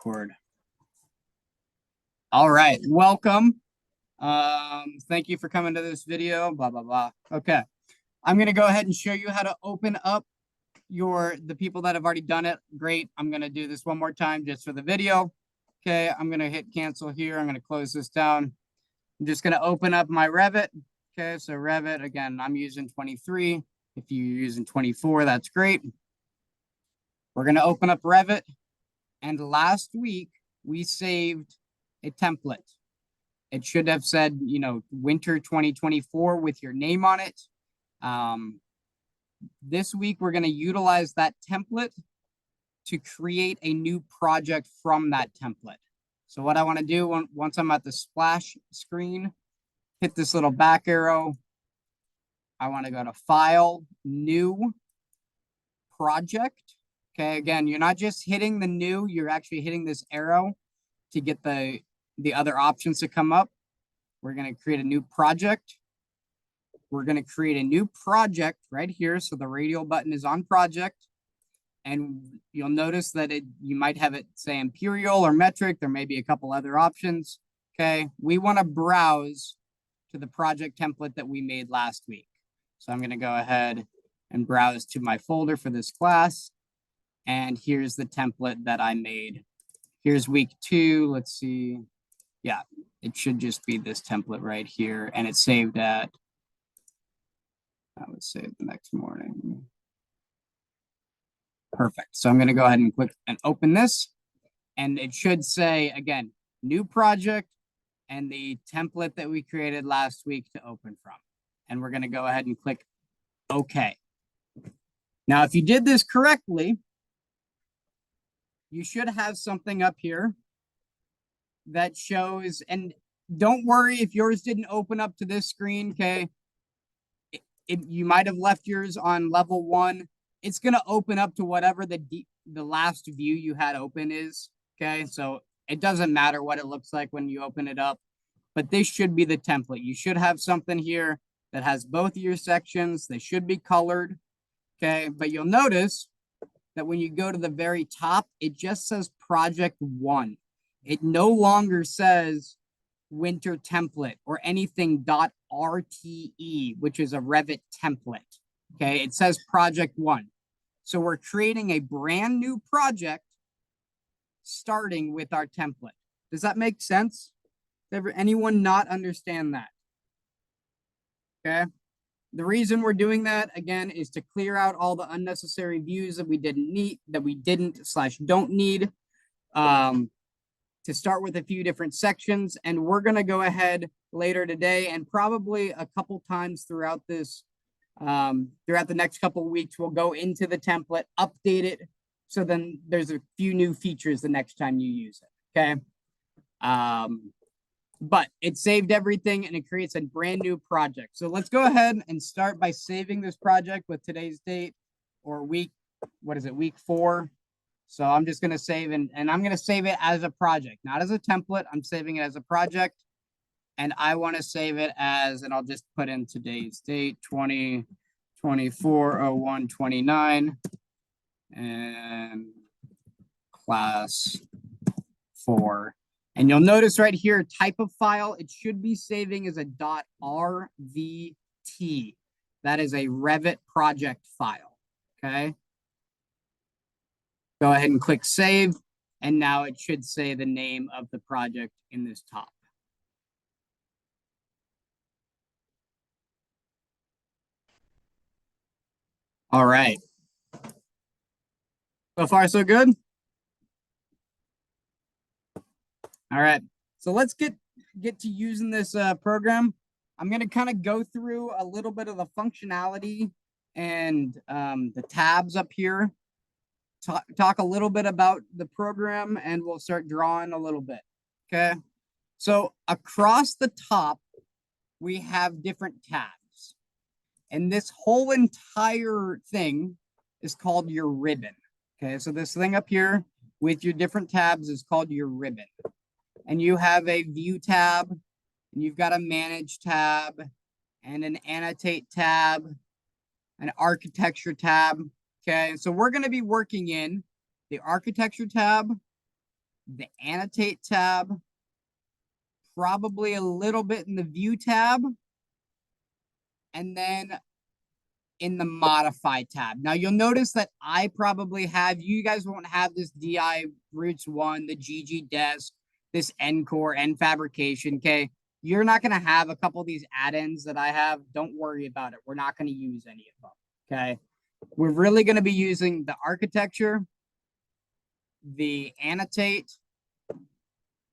record. All right, welcome. Thank you for coming to this video, blah, blah, blah. Okay, I'm gonna go ahead and show you how to open up the people that have already done it. Great, I'm gonna do this one more time just for the video. Okay, I'm gonna hit cancel here. I'm gonna close this down. I'm just gonna open up my Revit. Okay, so Revit, again, I'm using 23. If you're using 24, that's great. We're gonna open up Revit. And last week, we saved a template. It should have said, winter 2024 with your name on it. This week, we're going to utilize that template to create a new project from that template. So what I want to do once I'm at the splash screen, hit this little back arrow. I want to go to File, New, Project. Okay, again, you're not just hitting the new, you're actually hitting this arrow to get the other options to come up. We're going to create a new project. We're going to create a new project right here. So the radial button is on project. And you'll notice that you might have it say imperial or metric. There may be a couple other options. Okay, we want to browse to the project template that we made last week. So I'm going to go ahead and browse to my folder for this class. And here's the template that I made. Here's week 2. Let's see. Yeah, it should just be this template right here. And it's saved at, I would say the next morning. Perfect. So I'm going to go ahead and click and open this. And it should say, again, new project and the template that we created last week to open from. And we're going to go ahead and click OK. Now, if you did this correctly, you should have something up here that shows, and don't worry if yours didn't open up to this screen, okay? You might have left yours on level 1. It's going to open up to whatever the last view you had open is, okay? So it doesn't matter what it looks like when you open it up, but this should be the template. You should have something here that has both of your sections. They should be colored, okay? But you'll notice that when you go to the very top, it just says project 1. It no longer says winter template or anything .rte, which is a Revit template. Okay, it says project 1. So we're creating a brand new project starting with our template. Does that make sense? Does anyone not understand that? Okay. The reason we're doing that, again, is to clear out all the unnecessary views that we don't need, to start with a few different sections. And we're going to go ahead later today and probably a couple times throughout this, throughout the next couple of weeks, we'll go into the template, update it. So then there's a few new features the next time you use it. Okay. But it saved everything and it creates a brand new project. So let's go ahead and start by saving this project with today's date or week, week 4. So I'm just going to save and I'm going to save it as a project, not as a template. I'm saving it as a project. And I want to save it as, and I'll just put in today's date, 2024/01/29 and class 4. And you'll notice right here, type of file, it should be saving as a .rvt. That is a Revit project file, okay? Go ahead and click save, and now it should say the name of the project in this top. All right. So far, so good? All right, so let's get to using this program. I'm going to kind of go through a little bit of the functionality and the tabs up here. Talk a little bit about the program, and we'll start drawing a little bit. Okay, so across the top, we have different tabs. And this whole entire thing is called your ribbon. Okay, so this thing up here with your different tabs is called your ribbon. And you have a view tab, and you've got a manage tab, and an annotate tab, an architecture tab. Okay, so we're going to be working in the architecture tab, the annotate tab, probably a little bit in the view tab, and then in the modify tab. Now you'll notice that I probably have, you guys won't have this DI Roots 1, the GG Desk, this Encore, End Fabrication, okay? You're not going to have a couple of these add-ins that I have. Don't worry about it. We're not going to use any of them, okay? We're really going to be using the architecture, the annotate,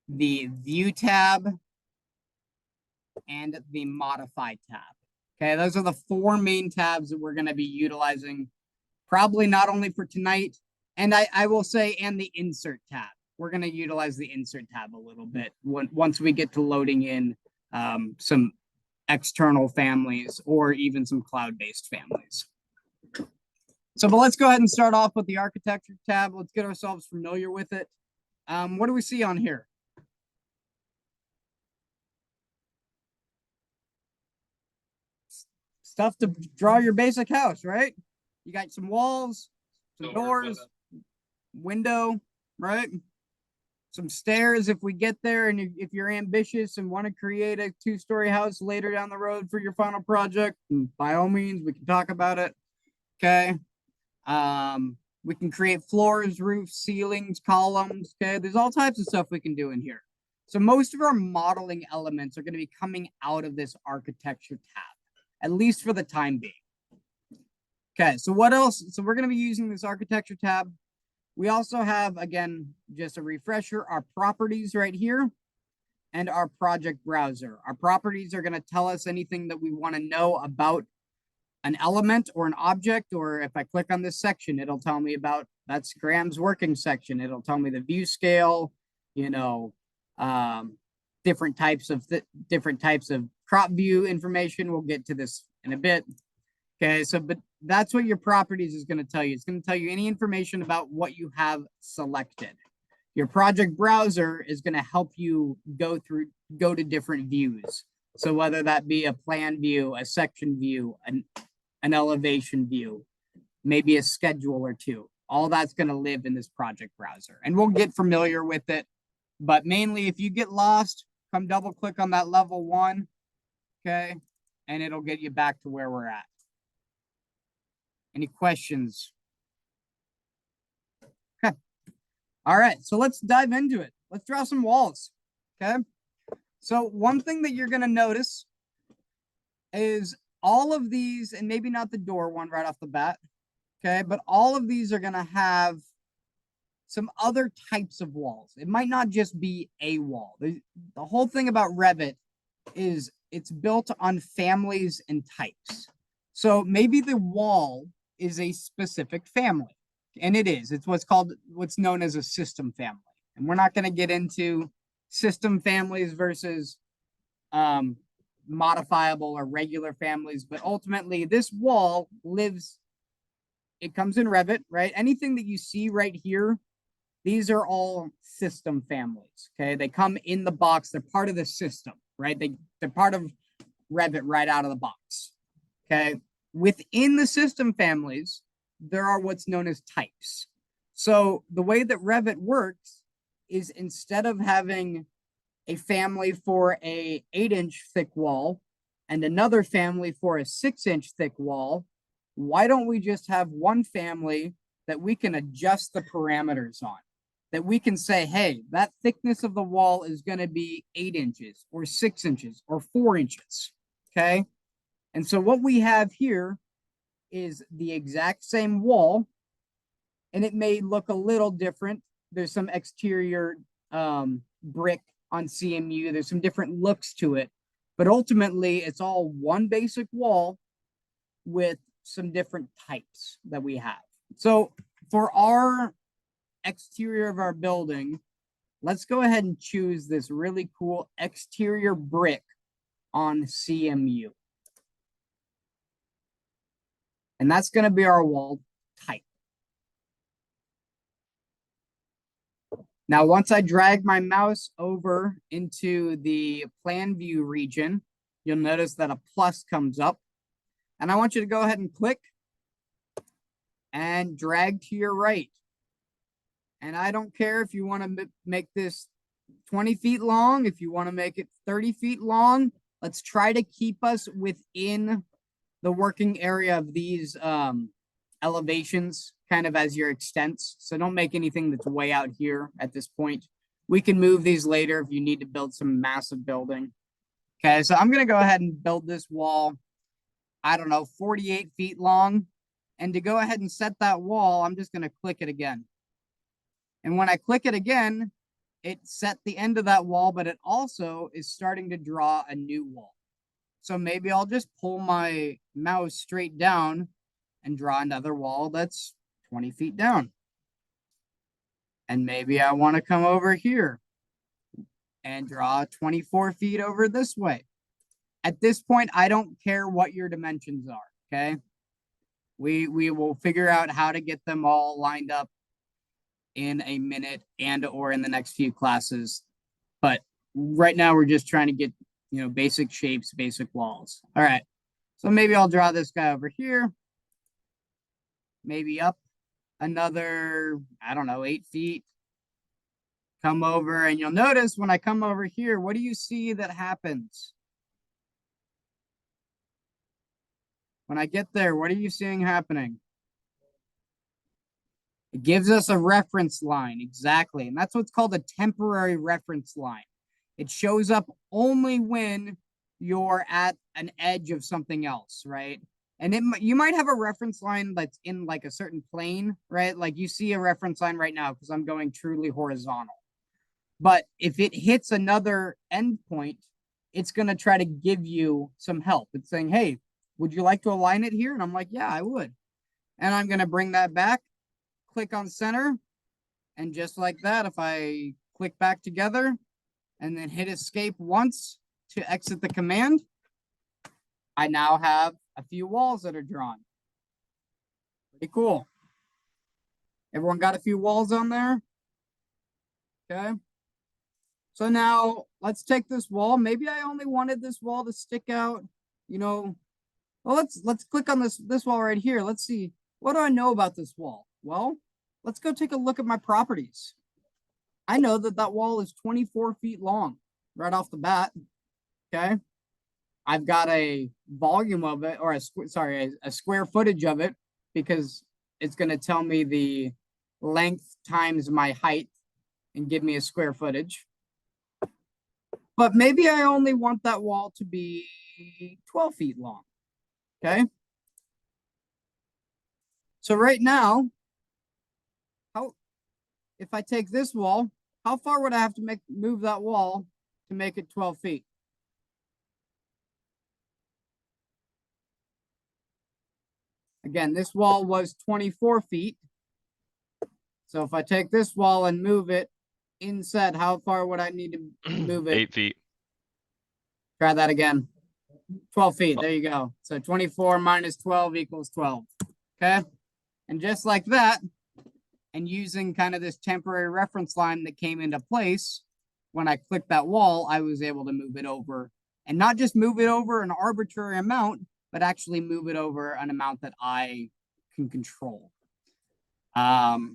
the view tab, and the modify tab. Okay, those are the four main tabs that we're going to be utilizing, probably not only for tonight, and I will say, and the insert tab. We're going to utilize the insert tab a little bit once we get to loading in some external families or even some cloud-based families. So, but let's go ahead and start off with the architecture tab. Let's get ourselves familiar with it. What do we see on here? Stuff to draw your basic house, right? You got some walls, some doors, window, right? Some stairs if we get there, and if you're ambitious and want to create a 2-story house later down the road for your final project, by all means, we can talk about it. Okay. We can create floors, roofs, ceilings, columns. Okay. There's all types of stuff we can do in here. So most of our modeling elements are going to be coming out of this architecture tab, at least for the time being. Okay, so what else? So we're going to be using this architecture tab. We also have, again, just a refresher, our properties right here and our project browser. Our properties are going to tell us anything that we want to know about an element or an object, or if I click on this section, it'll tell me about, that's Graham's working section. It'll tell me the view scale, you know, different types of crop view information. We'll get to this in a bit. Okay, so but that's what your properties is going to tell you. It's going to tell you any information about what you have selected. Your project browser is going to help you go to different views. So whether that be a plan view, a section view, an elevation view, maybe a schedule or two, all that's going to live in this project browser. And we'll get familiar with it. But mainly, if you get lost, come double click on that level 1, okay? And it'll get you back to where we're at. Any questions? Okay. All right, so let's dive into it. Let's draw some walls, okay? So one thing that you're going to notice is all of these, and maybe not the door one right off the bat, okay? But all of these are going to have some other types of walls. It might not just be a wall. The whole thing about Revit is it's built on families and types. So maybe the wall is a specific family, and it is. It's what's known as a system family. And we're not going to get into system families versus modifiable or regular families, but ultimately this wall lives, it comes in Revit, right? Anything that you see right here, these are all system families, okay? They come in the box. They're part of the system, right? They're part of Revit right out of the box, okay? Within the system families, there are what's known as types. So the way that Revit works is instead of having a family for a 8-inch thick wall and another family for a 6-inch thick wall, why don't we just have one family that we can adjust the parameters on? That we can say, hey, that thickness of the wall is going to be 8 inches or 6 inches or 4 inches, okay? And so what we have here is the exact same wall, and it may look a little different. There's some exterior brick on CMU. There's some different looks to it, but ultimately it's all one basic wall with some different types that we have. So for our exterior of our building, let's go ahead and choose this really cool exterior brick on CMU. And that's going to be our wall type. Now, once I drag my mouse over into the plan view region, you'll notice that a plus comes up. And I want you to go ahead and click and drag to your right. And I don't care if you want to make this 20 feet long, if you want to make it 30 feet long. Let's try to keep us within the working area of these elevations kind of as your extents. So don't make anything that's way out here at this point. We can move these later if you need to build some massive building. Okay, so I'm going to go ahead and build this wall, I don't know, 48 feet long. And to go ahead and set that wall, I'm just going to click it again. And when I click it again, it set the end of that wall, but it also is starting to draw a new wall. So maybe I'll just pull my mouse straight down and draw another wall that's 20 feet down. And maybe I want to come over here and draw 24 feet over this way. At this point, I don't care what your dimensions are, okay? We will figure out how to get them all lined up in a minute and or in the next few classes. But right now we're just trying to get, you know, basic shapes, basic walls. All right. So maybe I'll draw this guy over here. Maybe up another, I don't know, 8 feet. Come over, and you'll notice when I come over here, what do you see that happens? When I get there, what are you seeing happening? It gives us a reference line, exactly. And that's what's called a temporary reference line. It shows up only when you're at an edge of something else, right? And you might have a reference line that's in like a certain plane, right? Like you see a reference line right now because I'm going truly horizontal. But if it hits another endpoint, it's going to try to give you some help. It's saying, hey, would you like to align it here? And I'm like, yeah, I would. And I'm going to bring that back, click on center. And just like that, if I click back together and then hit escape once to exit the command, I now have a few walls that are drawn. Pretty cool. Everyone got a few walls on there? Okay. So now let's take this wall. Maybe I only wanted this wall to stick out, you know. Well, let's click on this wall right here. Let's see. What do I know about this wall? Well, let's go take a look at my properties. I know that that wall is 24 feet long right off the bat. Okay. I've got a volume of it, or a square footage of it, because it's going to tell me the length times my height and give me a square footage. But maybe I only want that wall to be 12 feet long. Okay. So right now, if I take this wall, how far would I have to move that wall to make it 12 feet? Again, this wall was 24 feet. So if I take this wall and move it inset, how far would I need to move it? 8 feet. Try that again. 12 feet. There you go. So 24 minus 12 equals 12. Okay. And just like that, and using kind of this temporary reference line that came into place, when I clicked that wall, I was able to move it over, and not just move it over an arbitrary amount, but actually move it over an amount that I can control. So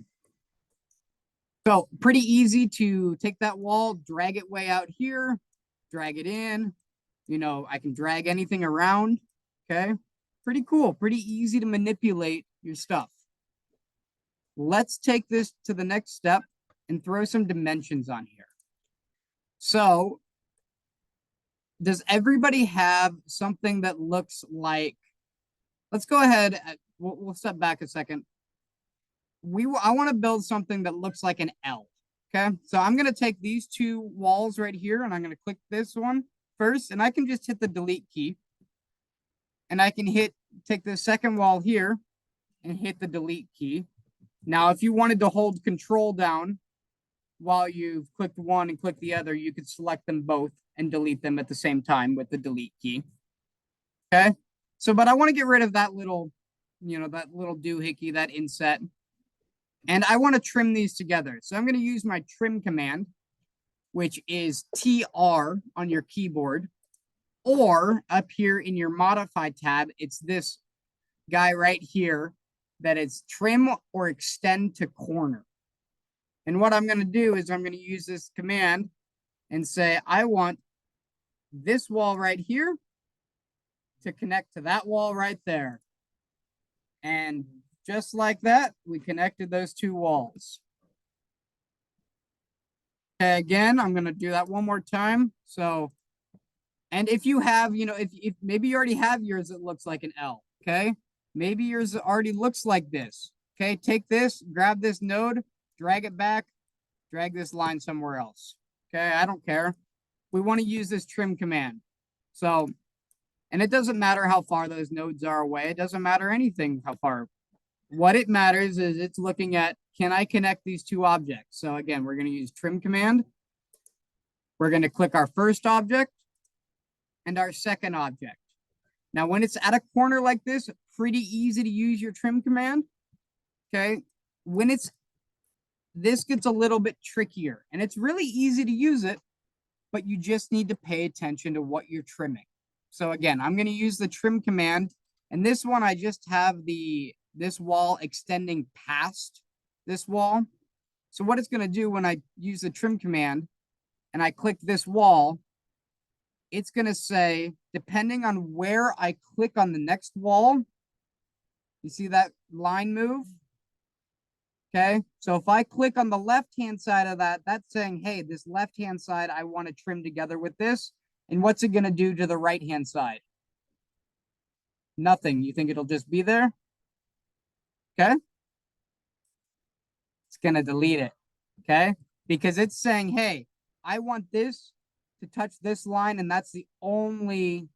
pretty easy to take that wall, drag it way out here, drag it in. You know, I can drag anything around. Okay. Pretty cool. Pretty easy to manipulate your stuff. Let's take this to the next step and throw some dimensions on here. So does everybody have something that looks like, let's go ahead. We'll step back a second. I want to build something that looks like an L. Okay. So I'm going to take these two walls right here, and I'm going to click this one first, and I can just hit the delete key, and I can take the second wall here and hit the delete key. Now, if you wanted to hold control down while you've clicked one and click the other, you could select them both and delete them at the same time with the delete key. Okay. So, but I want to get rid of that little, you know, that little doohickey, that inset. And I want to trim these together. So I'm going to use my trim command, which is TR on your keyboard, or up here in your modify tab, it's this guy right here that is trim or extend to corner. And what I'm going to do is I'm going to use this command and say, I want this wall right here to connect to that wall right there. And just like that, we connected those two walls. Okay, again, I'm going to do that one more time. So, and if you have, if maybe you already have yours that looks like an L, okay? Maybe yours already looks like this. Okay, take this, grab this node, drag it back, drag this line somewhere else. Okay, I don't care. We want to use this trim command. So, and it doesn't matter how far those nodes are away. It doesn't matter anything how far. What it matters is it's looking at, can I connect these two objects? So again, we're going to use trim command. We're going to click our first object and our second object. Now, when it's at a corner like this, pretty easy to use your trim command. Okay. When this gets a little bit trickier, and it's really easy to use it, but you just need to pay attention to what you're trimming. So again, I'm going to use the trim command, and this one, I just have this wall extending past this wall. So what it's going to do when I use the trim command and I click this wall, it's going to say, depending on where I click on the next wall, you see that line move? Okay, so if I click on the left-hand side of that, that's saying, hey, this left-hand side, I want to trim together with this. And what's it going to do to the right-hand side? Nothing. You think it'll just be there? Okay. It's going to delete it. Okay, because it's saying, hey, I want this to touch this line, and that's the only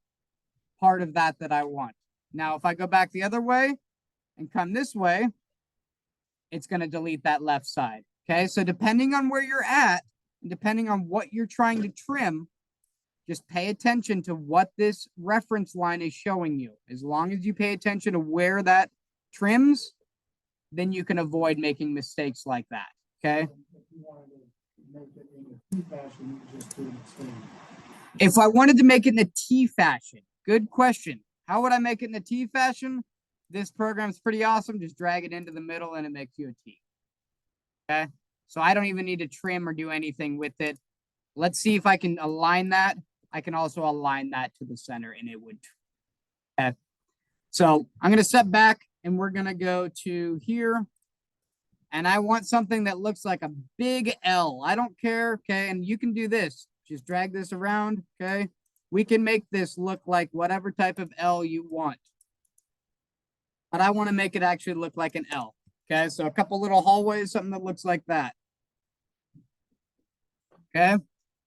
part of that I want. Now, if I go back the other way and come this way, it's going to delete that left side. Okay, so depending on where you're at, and depending on what you're trying to trim, just pay attention to what this reference line is showing you. As long as you pay attention to where that trims, then you can avoid making mistakes like that. Okay. If I wanted to make it in a T fashion, good question. How would I make it in a T fashion? This program's pretty awesome. Just drag it into the middle and it makes you a T. Okay. So I don't even need to trim or do anything with it. Let's see if I can align that. I can also align that to the center and it would. Okay. So I'm going to step back and we're going to go to here. And I want something that looks like a big L. I don't care. Okay. And you can do this. Just drag this around. Okay. We can make this look like whatever type of L you want. But I want to make it actually look like an L. Okay. So a couple little hallways, something that looks like that. Okay.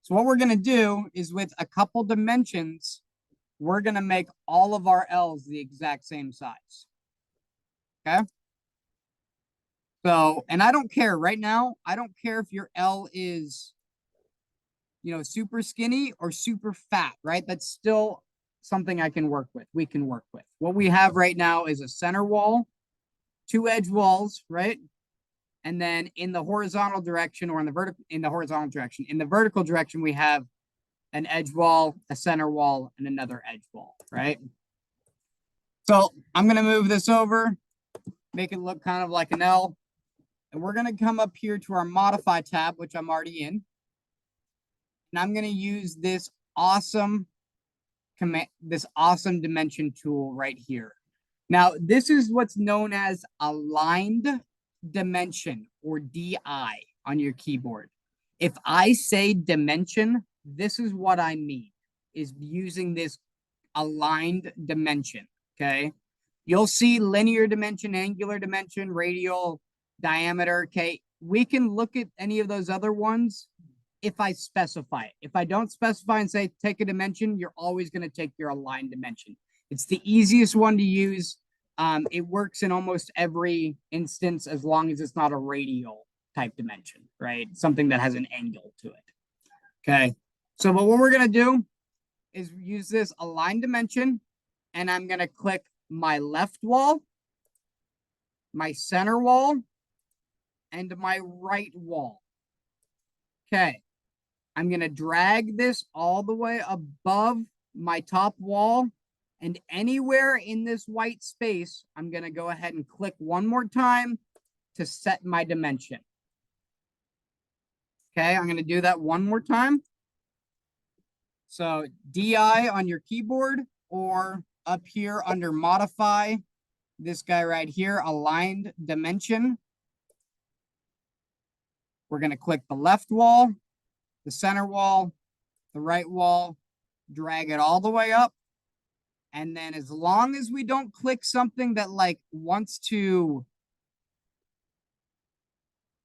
So what we're going to do is with a couple dimensions, we're going to make all of our L's the exact same size. Okay. So, and I don't care right now. I don't care if your L is, super skinny or super fat, right? That's still something I can work with. We can work with. What we have right now is a center wall, two edge walls, right? And then in the horizontal direction or in the vertical direction, we have an edge wall, a center wall, and another edge wall, right? So I'm going to move this over, make it look kind of like an L. And we're going to come up here to our modify tab, which I'm already in. And I'm going to use this awesome dimension tool right here. Now, this is what's known as aligned dimension or DI on your keyboard. If I say dimension, this is what I mean, is using this aligned dimension, okay? You'll see linear dimension, angular dimension, radial, diameter, okay? We can look at any of those other ones if I specify it. If I don't specify and say take a dimension, you're always going to take your aligned dimension. It's the easiest one to use. It works in almost every instance as long as it's not a radial type dimension, right? Something that has an angle to it. Okay. So what we're going to do is use this aligned dimension, and I'm going to click my left wall, my center wall, and my right wall. Okay. I'm going to drag this all the way above my top wall, and anywhere in this white space, I'm going to go ahead and click one more time to set my dimension. Okay, I'm going to do that one more time. So DI on your keyboard, or up here under modify, this guy right here, aligned dimension. We're going to click the left wall, the center wall, the right wall, drag it all the way up. And then as long as we don't click something that like wants to,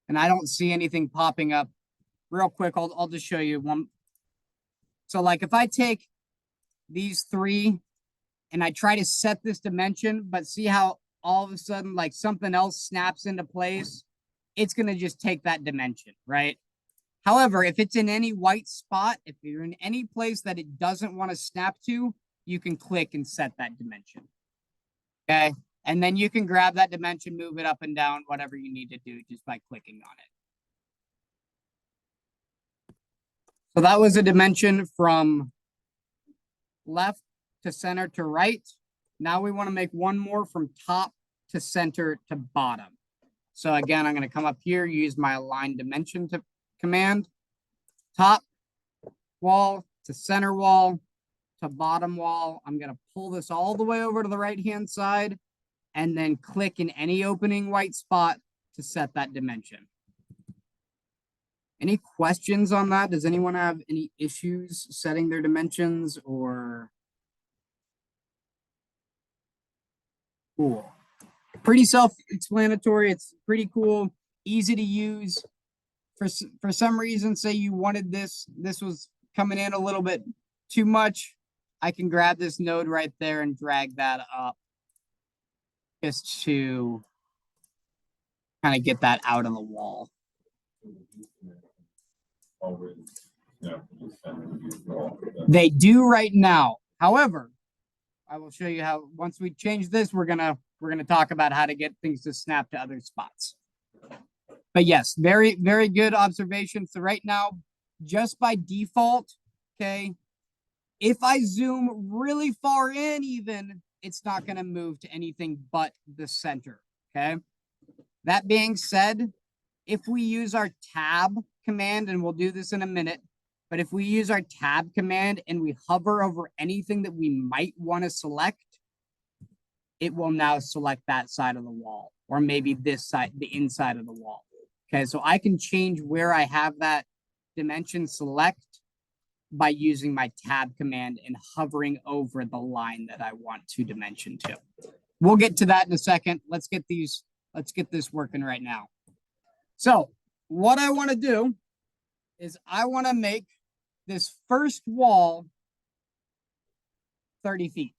and I don't see anything popping up real quick, I'll just show you one. So like if I take these three and I try to set this dimension, but see how all of a sudden like something else snaps into place, it's going to just take that dimension, right? However, if it's in any white spot, if you're in any place that it doesn't want to snap to, you can click and set that dimension. Okay. And then you can grab that dimension, move it up and down, whatever you need to do just by clicking on it. So that was a dimension from left to center to right. Now we want to make one more from top to center to bottom. So again, I'm going to come up here, use my align dimension to command, top wall to center wall to bottom wall. I'm going to pull this all the way over to the right-hand side and then click in any opening white spot to set that dimension. Any questions on that? Does anyone have any issues setting their dimensions or? Cool. Pretty self-explanatory. It's pretty cool, easy to use. For some reason, say you wanted this was coming in a little bit too much, I can grab this node right there and drag that up just to kind of get that out of the wall. They do right now. However, I will show you how once we change this, we're gonna talk about how to get things to snap to other spots. But yes, very, very good observation. So right now, just by default, okay, if I zoom really far in even, it's not going to move to anything but the center, okay? That being said, if we use our tab command, and we'll do this in a minute, but if we use our tab command and we hover over anything that we might want to select, it will now select that side of the wall, or maybe this side, the inside of the wall. Okay, so I can change where I have that dimension select by using my tab command and hovering over the line that I want to dimension to. We'll get to that in a second. Let's get this working right now. So what I want to do is I want to make this first wall 30 feet.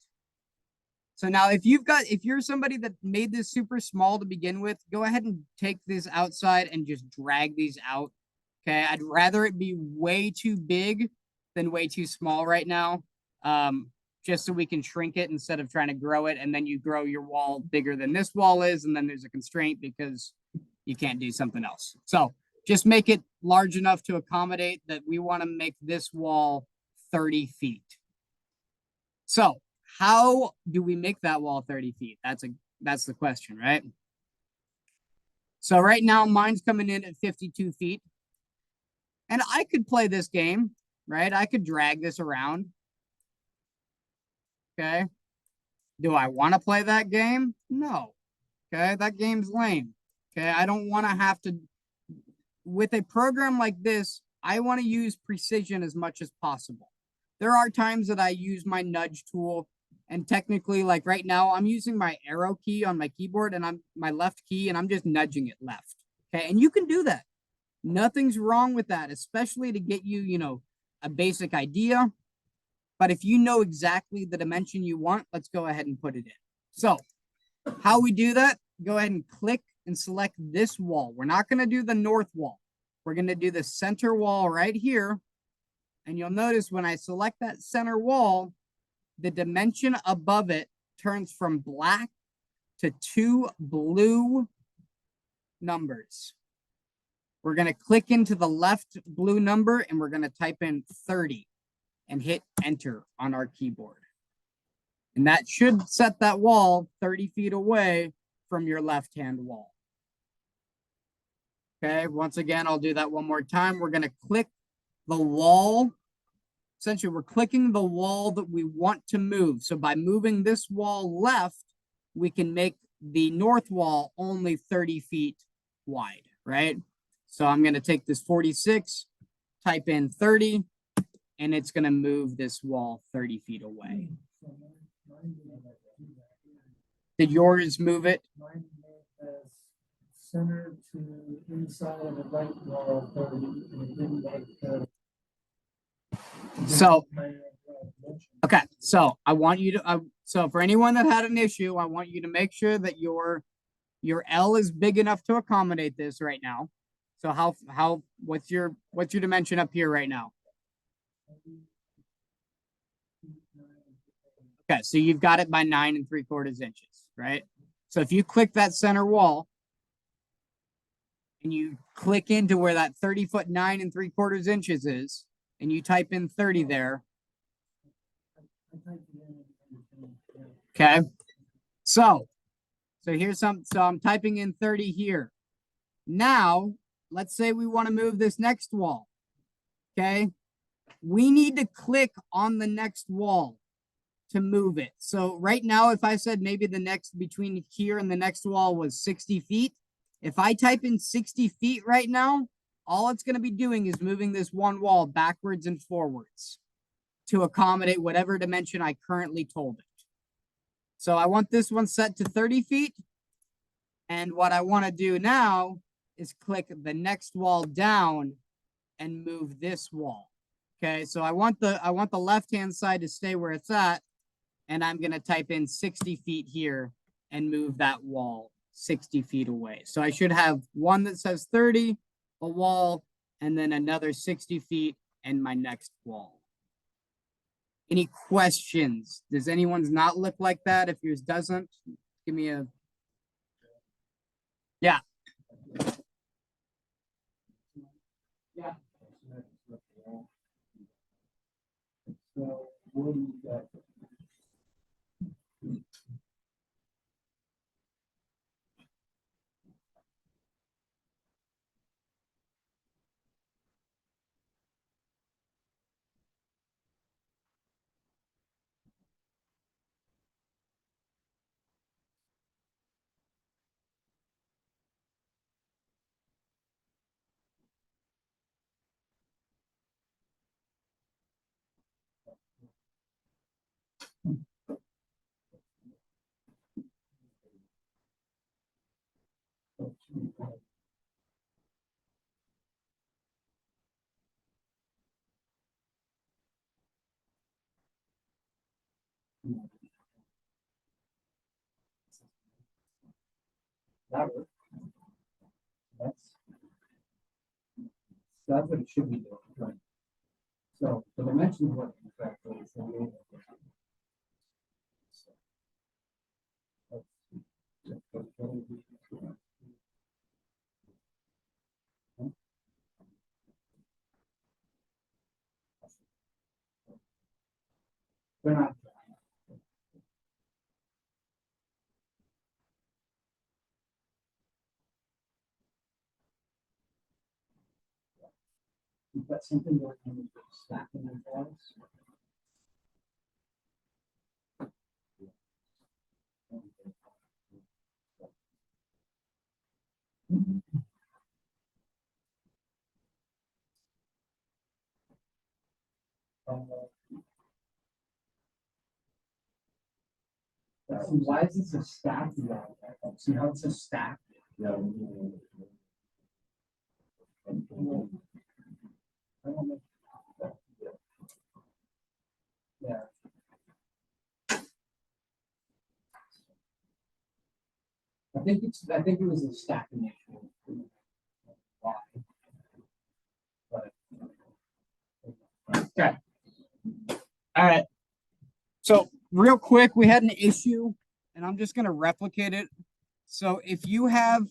So now if you're somebody that made this super small to begin with, go ahead and take this outside and just drag these out. Okay, I'd rather it be way too big than way too small right now. Just so we can shrink it instead of trying to grow it. And then you grow your wall bigger than this wall is. And then there's a constraint because you can't do something else. So just make it large enough to accommodate that we want to make this wall 30 feet. So how do we make that wall 30 feet? That's the question, right? So right now mine's coming in at 52 feet. And I could play this game, right? I could drag this around. Okay. Do I want to play that game? No. Okay. That game's lame. Okay. I don't want to have to, with a program like this, I want to use precision as much as possible. There are times that I use my nudge tool, and technically, like right now, I'm using my arrow key on my keyboard and I'm my left key and I'm just nudging it left. Okay. And you can do that. Nothing's wrong with that, especially to get you, a basic idea. But if you know exactly the dimension you want, let's go ahead and put it in. So how we do that, go ahead and click and select this wall. We're not going to do the north wall. We're going to do the center wall right here. And you'll notice when I select that center wall, the dimension above it turns from black to 2 blue numbers. We're going to click into the left blue number and we're going to type in 30 and hit enter on our keyboard. And that should set that wall 30 feet away from your left-hand wall. Okay, once again, I'll do that one more time. We're gonna click the wall. Essentially, we're clicking the wall that we want to move. So by moving this wall left, we can make the north wall only 30 feet wide, right? So I'm gonna take this 46, type in 30, and it's gonna move this wall 30 feet away. Did yours move it? Center to inside of the right wall 30, and it didn't make So, okay, so I want you to, so for anyone that had an issue, I want you to make sure that your L is big enough to accommodate this right now. So what's your dimension up here right now? Okay, so you've got it by 9 3/4 inches, right? So if you click that center wall and you click into where that 30 foot 9 3/4 inches is, and you type in 30 there. Okay. So here's so I'm typing in 30 here. Now, let's say we want to move this next wall. Okay. We need to click on the next wall to move it. So right now, if I said maybe the next between here and the next wall was 60 feet, if I type in 60 feet right now, all it's going to be doing is moving this one wall backwards and forwards to accommodate whatever dimension I currently told it. So I want this one set to 30 feet. And what I want to do now is click the next wall down and move this wall. Okay, so I want the left-hand side to stay where it's at, and I'm going to type in 60 feet here and move that wall 60 feet away. So I should have one that says 30, a wall, and then another 60 feet and my next wall. Any questions? Does anyone's not look like that? If yours doesn't, give me a... Yeah. Yeah. So what do you got? That works. That's what it should be doing, right? So the dimensions work exactly. So they're not. Is that something that can be stacking in files? Why is this a stack? See how it's a stack? Yeah. Yeah. I think it was a stacking issue. Why? Okay. All right. So real quick, we had an issue, and I'm just going to replicate it. So if you have,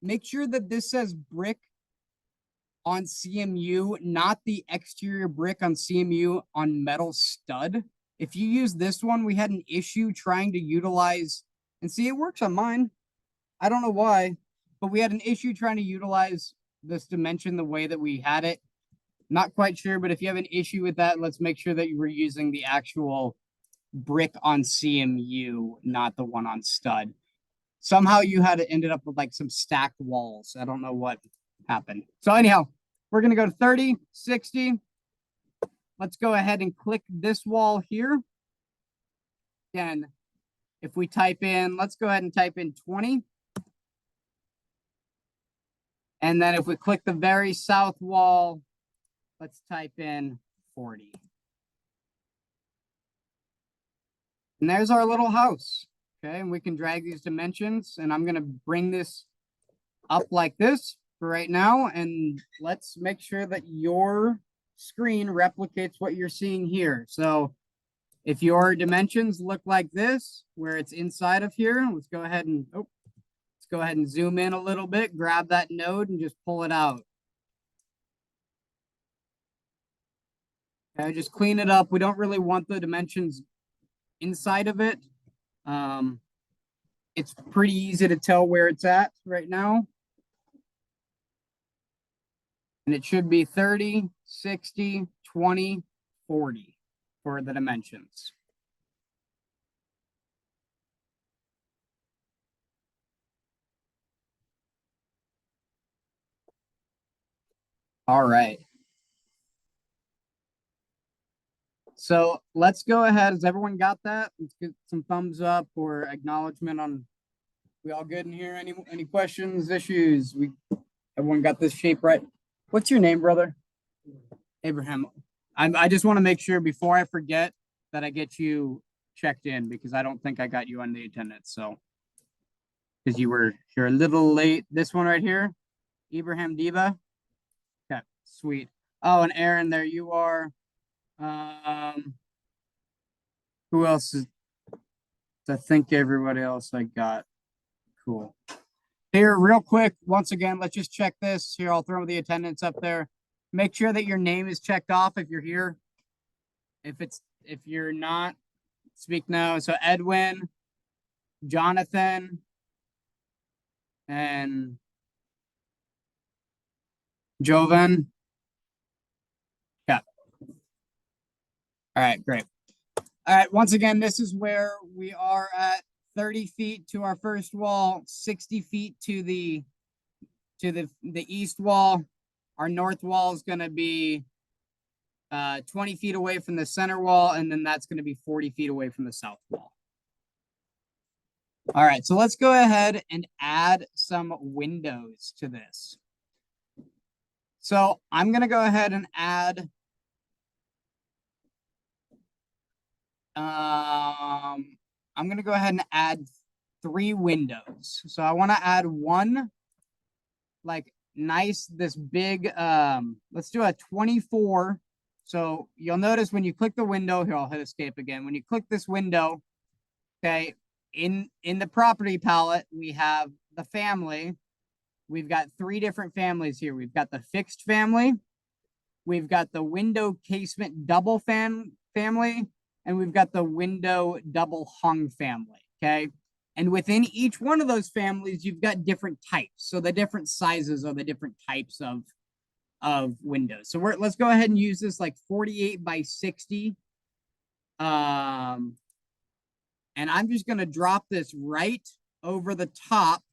make sure that this says brick on CMU, not the exterior brick on CMU on metal stud. If you use this one, we had an issue trying to utilize, and see, it works on mine. I don't know why. but we had an issue trying to utilize this dimension the way that we had it. Not quite sure, but if you have an issue with that, let's make sure that you were using the actual brick on CMU, not the one on stud. Somehow you had it ended up with like some stacked walls. I don't know what happened. So anyhow, we're going to go to 30, 60. Let's go ahead and click this wall here. Again, if we type in, let's go ahead and type in 20. And then if we click the very south wall, let's type in 40. And there's our little house. Okay, and we can drag these dimensions, and I'm going to bring this up like this for right now. And let's make sure that your screen replicates what you're seeing here. So if your dimensions look like this, where it's inside of here, let's go ahead and zoom in a little bit, grab that node and just pull it out. Okay, just clean it up. We don't really want the dimensions inside of it. It's pretty easy to tell where it's at right now. And it should be 30, 60, 20, 40 for the dimensions. All right. So let's go ahead. Has everyone got that? Let's get some thumbs up or acknowledgement on. We all good in here? Any questions, issues? Everyone got this shape right? What's your name, brother? Abraham. I just want to make sure before I forget that I get you checked in, because I don't think I got you on the attendance. So because you're a little late. This one right here, Ibrahim Diva. Okay, sweet. Oh, and Aaron, there you are. Who else is? I think everybody else I got. Cool. Here, real quick, once again, let's just check this. Here, I'll throw the attendance up there. Make sure that your name is checked off if you're here. If you're not, speak now. So Edwin, Jonathan, and Jovan. Yeah. All right, great. All right, once again, this is where we are at 30 feet to our first wall, 60 feet to the east wall. Our north wall is going to be 20 feet away from the center wall, and then that's going to be 40 feet away from the south wall. All right, so let's go ahead and add some windows to this. So I'm going to go ahead and add I'm going to go ahead and add 3 windows. So I want to add one like nice, this big, let's do a 24. So you'll notice when you click the window here, I'll hit escape again. When you click this window, okay, in the property palette, we have the family. We've got 3 different families here. We've got the fixed family. We've got the window casement double family. And we've got the window double hung family, okay? And within each one of those families, you've got different types. So the different sizes are the different types of windows. So let's go ahead and use this like 48 by 60. And I'm just going to drop this right over the top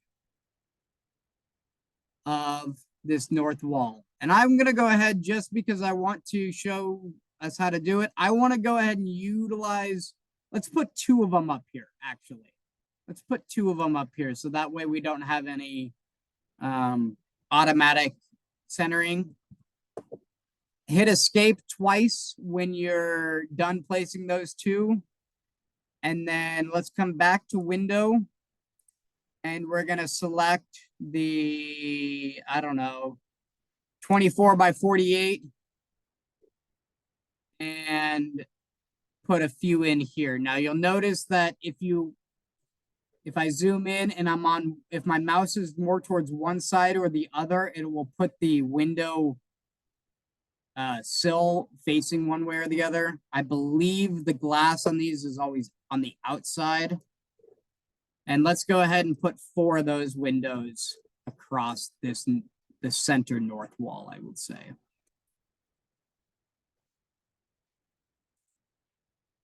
of this north wall. And I'm going to go ahead, just because I want to show us how to do it, I want to go ahead and utilize, let's put 2 of them up here, actually. Let's put 2 of them up here, so that way we don't have any automatic centering. Hit escape twice when you're done placing those 2. And then let's come back to window. And we're going to select the, I don't know, 24 by 48. And put a few in here. Now you'll notice that if I zoom in and if my mouse is more towards one side or the other, it will put the window sill facing one way or the other. I believe the glass on these is always on the outside. And let's go ahead and put 4 of those windows across the center north wall, I would say.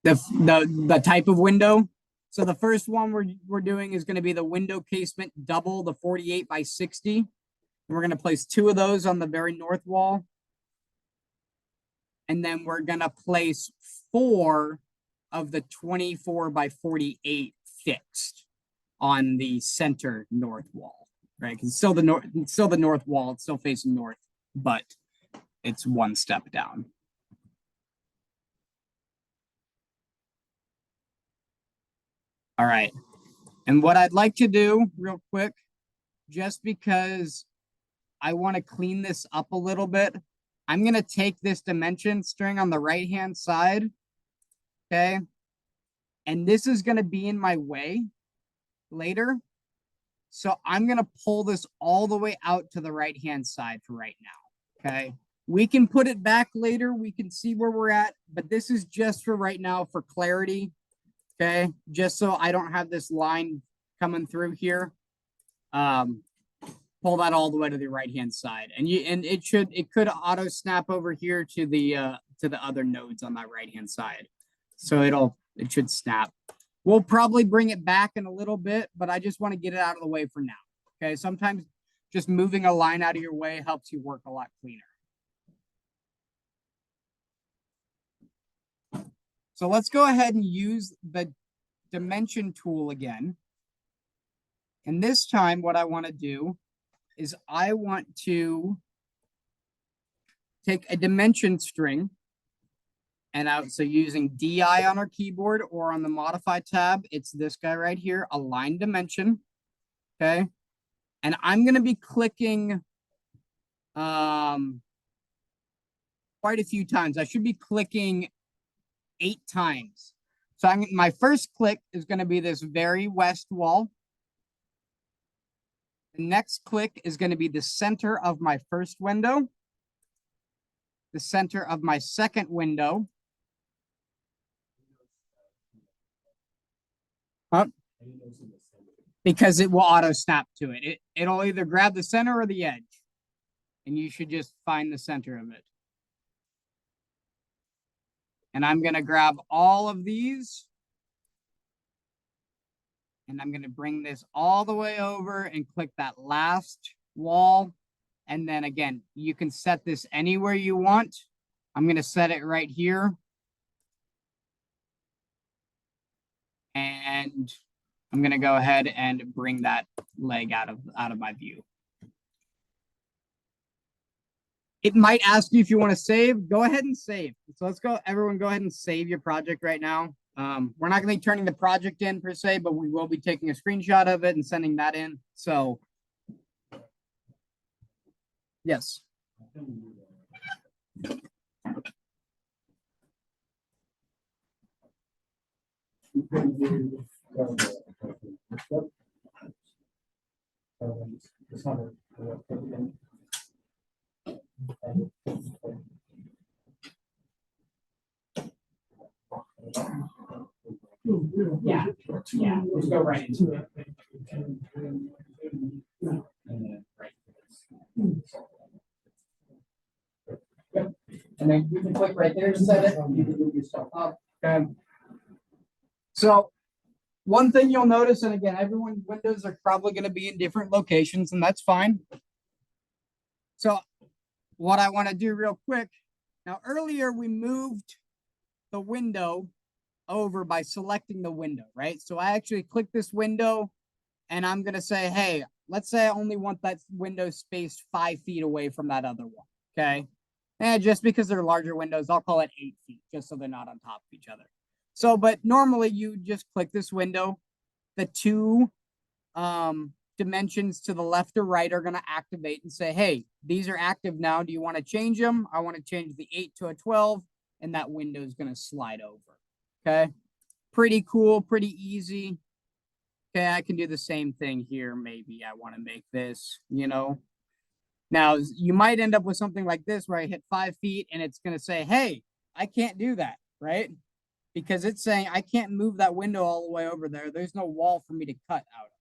The type of window. So the first one we're doing is going to be the window casement double, the 48 by 60. And we're going to place 2 of those on the very north wall. And then we're going to place 4 of the 24 by 48 fixed on the center north wall, right? Because still the north wall, it's still facing north, but it's one step down. All right. And what I'd like to do real quick, just because I want to clean this up a little bit, I'm going to take this dimension string on the right-hand side, okay? And this is going to be in my way later. So I'm going to pull this all the way out to the right-hand side for right now, okay? We can put it back later. We can see where we're at, but this is just for right now for clarity, okay? Just so I don't have this line coming through here. Pull that all the way to the right-hand side. And it could auto snap over here to the other nodes on that right-hand side. So it should snap. We'll probably bring it back in a little bit, but I just want to get it out of the way for now. Okay, sometimes just moving a line out of your way helps you work a lot cleaner. So let's go ahead and use the dimension tool again. And this time what I want to do is I want to take a dimension string, and so using DI on our keyboard or on the modify tab, it's this guy right here, align dimension, okay? And I'm going to be clicking quite a few times. I should be clicking 8 times. So my first click is going to be this very west wall. The next click is going to be the center of my first window, the center of my second window. Because it will auto snap to it. It'll either grab the center or the edge, and you should just find the center of it. And I'm going to grab all of these, and I'm going to bring this all the way over and click that last wall. And then again, you can set this anywhere you want. I'm going to set it right here. And I'm going to go ahead and bring that leg out of my view. It might ask you if you want to save. Go ahead and save. So let's go. Everyone go ahead and save your project right now. We're not going to be turning the project in per se, but we will be taking a screenshot of it and sending that in. So yes. Yeah, let's go right into it. Yep. And then you can click right there to set it. You can move yourself up. Okay. So one thing you'll notice, and again, everyone's windows are probably going to be in different locations, and that's fine. So what I want to do real quick, now earlier we moved the window over by selecting the window, right? So I actually click this window and I'm going to say, hey, let's say I only want that window spaced 5 feet away from that other one, okay? And just because they're larger windows, I'll call it 8 feet, just so they're not on top of each other. So, but normally you just click this window. The 2 dimensions to the left or right are going to activate and say, hey, these are active now. Do you want to change them? I want to change the 8 to a 12, and that window is going to slide over. Okay, pretty cool, pretty easy. Okay, I can do the same thing here. Maybe I want to make this, Now, you might end up with something like this where I hit 5 feet and it's going to say, hey, I can't do that, right? Because it's saying I can't move that window all the way over there. There's no wall for me to cut out of.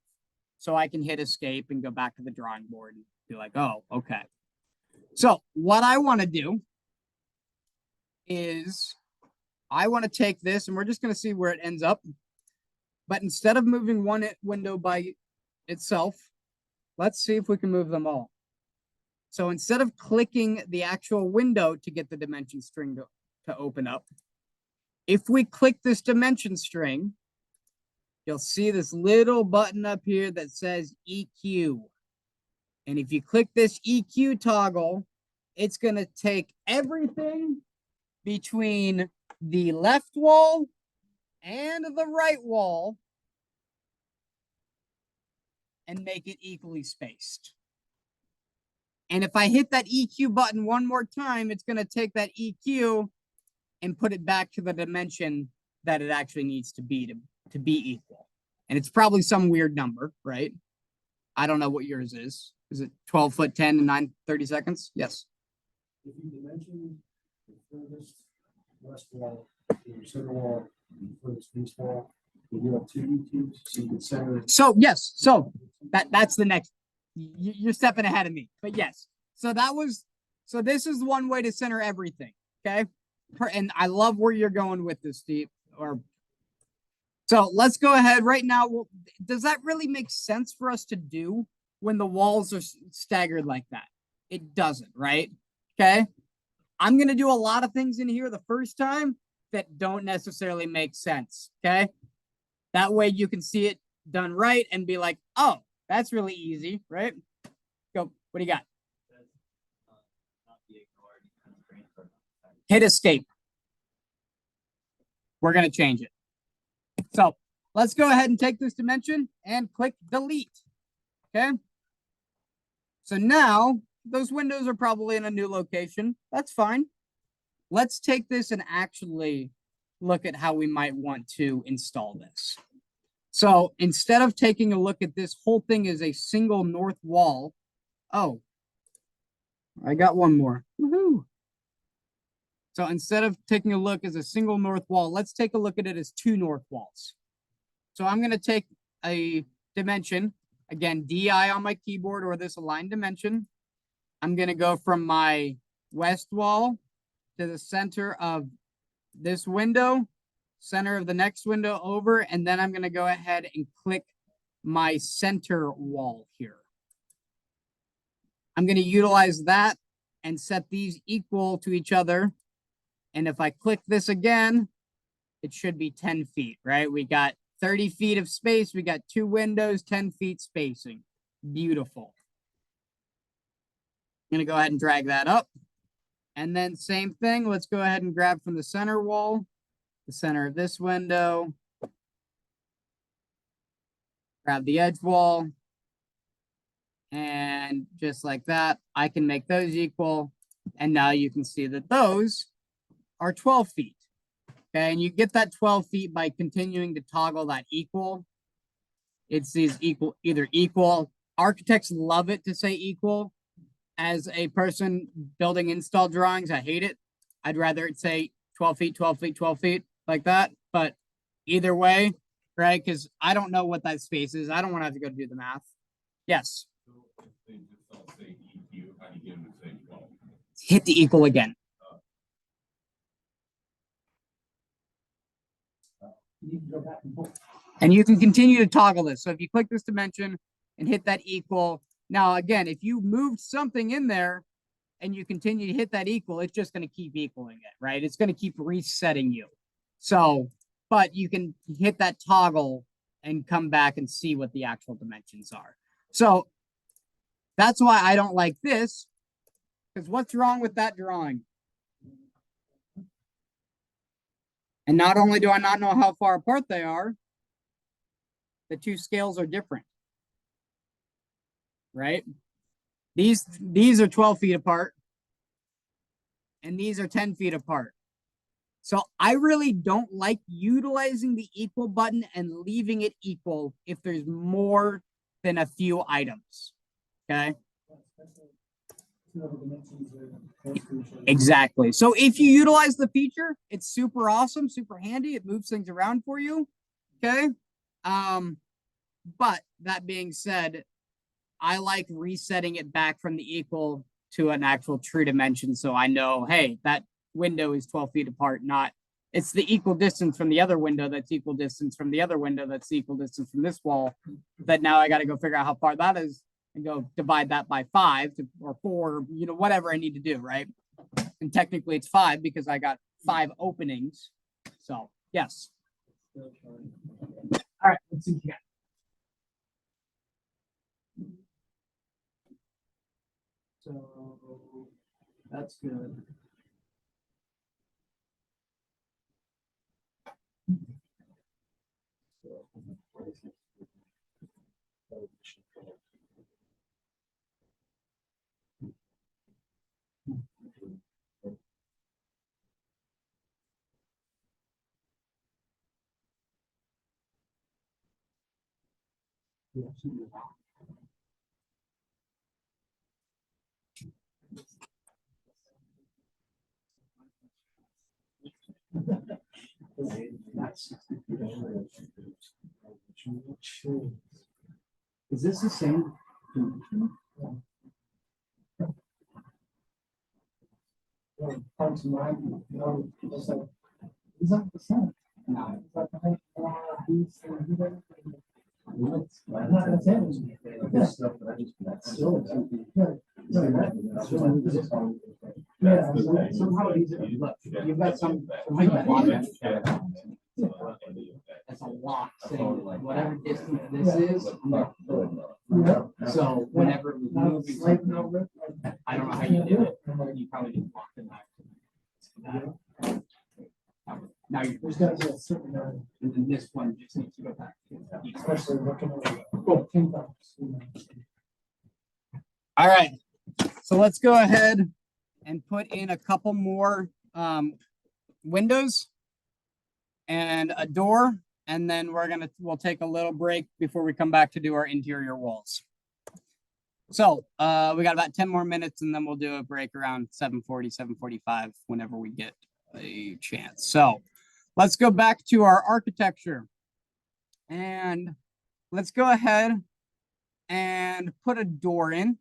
So I can hit escape and go back to the drawing board and be like, oh, okay. So what I want to do is I want to take this and we're just going to see where it ends up. But instead of moving one window by itself, let's see if we can move them all. So instead of clicking the actual window to get the dimension string to open up, if we click this dimension string, you'll see this little button up here that says EQ. And if you click this EQ toggle, it's going to take everything between the left wall and the right wall and make it equally spaced. And if I hit that EQ button one more time, it's going to take that EQ and put it back to the dimension that it actually needs to be equal. And it's probably some weird number, right? I don't know what yours is. Is it 12 foot 10 and 930 seconds? Yes. If you dimension the furthest west wall, the center wall, and the furthest east wall, you have two EQs, so you can center. So yes, so that's the next. You're stepping ahead of me, but yes. So this is one way to center everything. Okay, and I love where you're going with this, Steve. So let's go ahead right now. Does that really make sense for us to do when the walls are staggered like that? It doesn't, right? Okay. I'm going to do a lot of things in here the first time that don't necessarily make sense. Okay. That way you can see it done right and be like, oh, that's really easy, right? Go. What do you got? Hit escape. We're going to change it. So let's go ahead and take this dimension and click delete. Okay. So now those windows are probably in a new location. That's fine. Let's take this and actually look at how we might want to install this. So instead of taking a look at this whole thing as a single north wall, oh, I got one more. Woohoo! So instead of taking a look as a single north wall, let's take a look at it as two north walls. So I'm going to take a dimension, again, DI on my keyboard or this aligned dimension. I'm going to go from my west wall to the center of this window, center of the next window over, and then I'm going to go ahead and click my center wall here. I'm going to utilize that and set these equal to each other. And if I click this again, it should be 10 feet, right? We got 30 feet of space. We got two windows, 10 feet spacing. Beautiful. I'm going to go ahead and drag that up. And then same thing. Let's go ahead and grab from the center wall, the center of this window. Grab the edge wall. And just like that, I can make those equal. And now you can see that those are 12 feet. Okay, and you get that 12 feet by continuing to toggle that equal. It says equal, either equal. Architects love it to say equal. As a person building install drawings, I hate it. I'd rather it say 12 feet, 12 feet, 12 feet, like that. But either way, right? Because I don't know what that space is. I don't want to have to go do the math. Yes. So if they just all say EQ, how do you get them to say 12? Hit the equal again. And you can continue to toggle this. So if you click this dimension and hit that equal, now again, if you moved something in there and you continue to hit that equal, it's just going to keep equaling it, right? It's going to keep resetting you. So, but you can hit that toggle and come back and see what the actual dimensions are. So that's why I don't like this, because what's wrong with that drawing? And not only do I not know how far apart they are, the two scales are different, right? These are 12 feet apart, and these are 10 feet apart. So I really don't like utilizing the equal button and leaving it equal if there's more than a few items, okay? Exactly. So if you utilize the feature, it's super awesome, super handy. It moves things around for you. Okay. But that being said, I like resetting it back from the equal to an actual true dimension. So I know, hey, that window is 12 feet apart, not it's the equal distance from the other window that's equal distance from the other window that's equal distance from this wall. That now I got to go figure out how far that is and go divide that by 5 or 4, you know, whatever I need to do, right? And technically it's 5 because I got 5 openings. So yes. All right, let's see again. So that's good. Is this the same? Is that the same? No. This stuff that I just. Yeah, somehow it's easy. Look, you've got some. That's a lot saying whatever distance this is. So whenever it was moving something, I don't know how you did it. You probably didn't walk the knife. Now you're There's gotta be a certain, and then this one just needs to go back. especially looking at. Cool. All right, so let's go ahead and put in a couple more windows and a door, and then we'll take a little break before we come back to do our interior walls. So we got about 10 more minutes, and then we'll do a break around 7:40, 7:45, whenever we get a chance. So let's go back to our architecture, and let's go ahead and put a door in.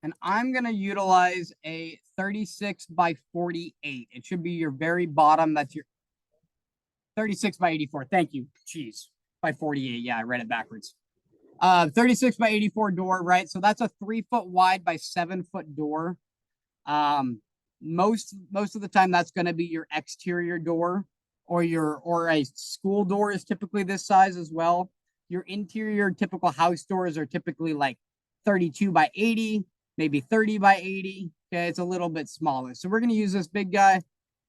And I'm going to utilize a 36 by 48. It should be your very bottom. That's your 36 by 84. Thank you. Jeez. By 48. Yeah, I read it backwards. 36 by 84 door, right? So that's a 3 foot wide by 7 foot door. Most of the time that's going to be your exterior door, or a school door is typically this size as well. Your interior typical house doors are typically like 32 by 80. Maybe 30 by 80. Okay, it's a little bit smaller. So we're going to use this big guy,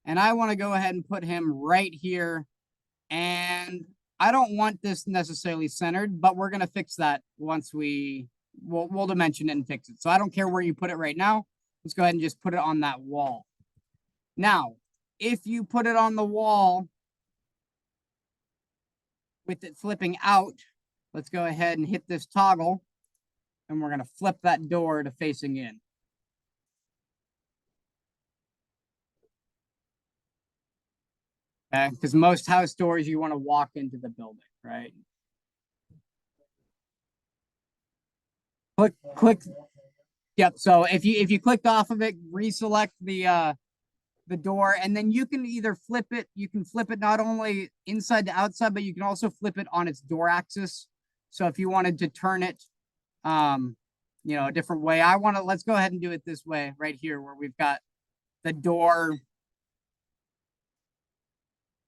and I want to go ahead and put him right here. And I don't want this necessarily centered, but we're going to fix that once we'll dimension it and fix it. So I don't care where you put it right now. Let's go ahead and just put it on that wall. Now, if you put it on the wall with it flipping out, let's go ahead and hit this toggle. And we're going to flip that door to facing in. Okay, because most house doors, you want to walk into the building, right? Click. Yep. So if you clicked off of it, reselect the door, and then you can either flip it. You can flip it not only inside to outside, but you can also flip it on its door axis. So if you wanted to turn it, you know, a different way. Let's go ahead and do it this way right here, where we've got the door.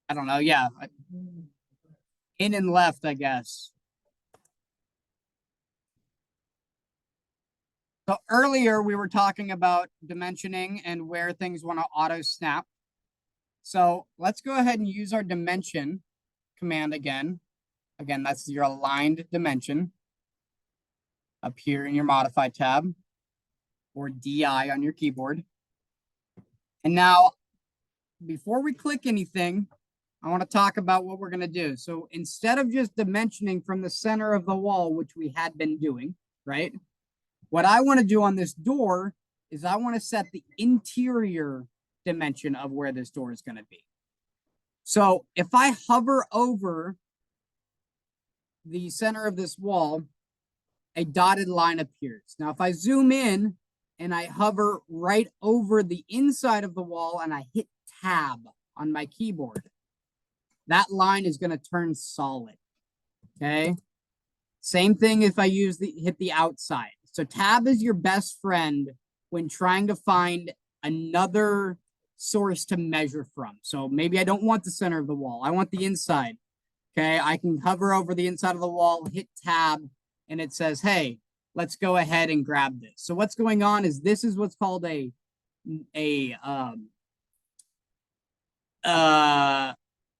I don't know. Yeah. In and left, I guess. So earlier we were talking about dimensioning and where things want to auto snap. So let's go ahead and use our dimension command again. Again, that's your aligned dimension up here in your modify tab, or DI on your keyboard. And now, before we click anything, I want to talk about what we're going to do. So instead of just dimensioning from the center of the wall, which we had been doing, right? What I want to do on this door is I want to set the interior dimension of where this door is going to be. So if I hover over the center of this wall, a dotted line appears. Now, if I zoom in and I hover right over the inside of the wall and I hit tab on my keyboard, that line is going to turn solid. Okay. Same thing if I hit the outside. So tab is your best friend when trying to find another source to measure from. So maybe I don't want the center of the wall. I want the inside. Okay. I can hover over the inside of the wall, hit tab, and it says, hey, let's go ahead and grab this. So what's going on is this is what's called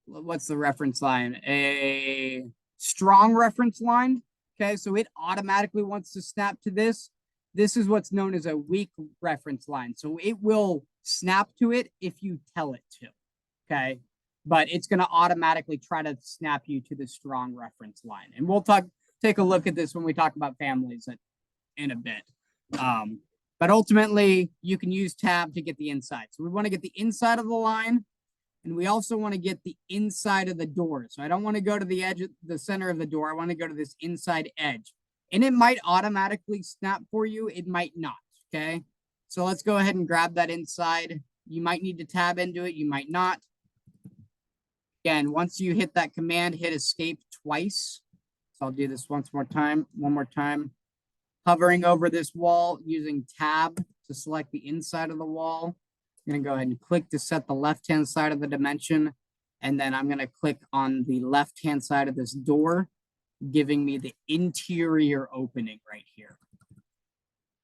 what's the reference line? A strong reference line. Okay, so it automatically wants to snap to this. This is what's known as a weak reference line. So it will snap to it if you tell it to. Okay, but it's going to automatically try to snap you to the strong reference line. And we'll take a look at this when we talk about families in a bit. But ultimately, you can use tab to get the inside. So we want to get the inside of the line. And we also want to get the inside of the door. So I don't want to go to the edge, the center of the door. I want to go to this inside edge. And it might automatically snap for you. It might not, okay? So let's go ahead and grab that inside. You might need to tab into it. You might not. Again, once you hit that command, hit escape twice. So I'll do this one more time. Hovering over this wall using tab to select the inside of the wall. I'm going to go ahead and click to set the left-hand side of the dimension. And then I'm going to click on the left-hand side of this door, giving me the interior opening right here.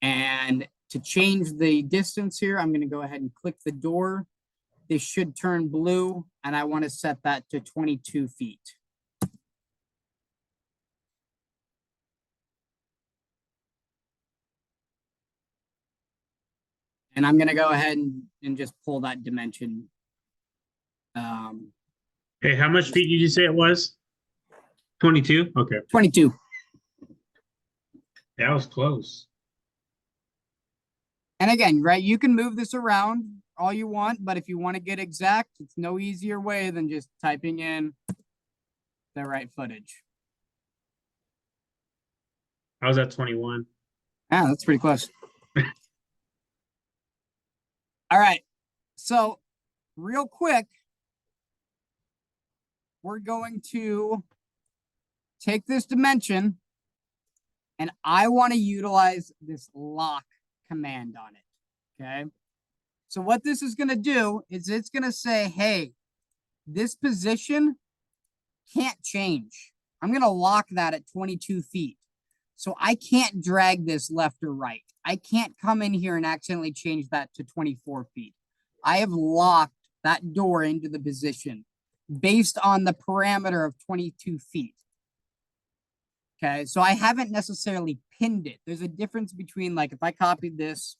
And to change the distance here, I'm going to go ahead and click the door. This should turn blue, and I want to set that to 22 feet. And I'm going to go ahead and just pull that dimension. Hey, how much feet did you say it was? 22? Okay. 22. That was close. And again, right, you can move this around all you want, but if you want to get exact, it's no easier way than just typing in the right footage. I was at 21. Yeah, that's pretty close. All right. So real quick, we're going to take this dimension and I want to utilize this lock command on it. Okay. So what this is going to do is it's going to say, hey, this position can't change. I'm going to lock that at 22 feet. So I can't drag this left or right. I can't come in here and accidentally change that to 24 feet. I have locked that door into the position based on the parameter of 22 feet. Okay, so I haven't necessarily pinned it. There's a difference between, like, if I copied this,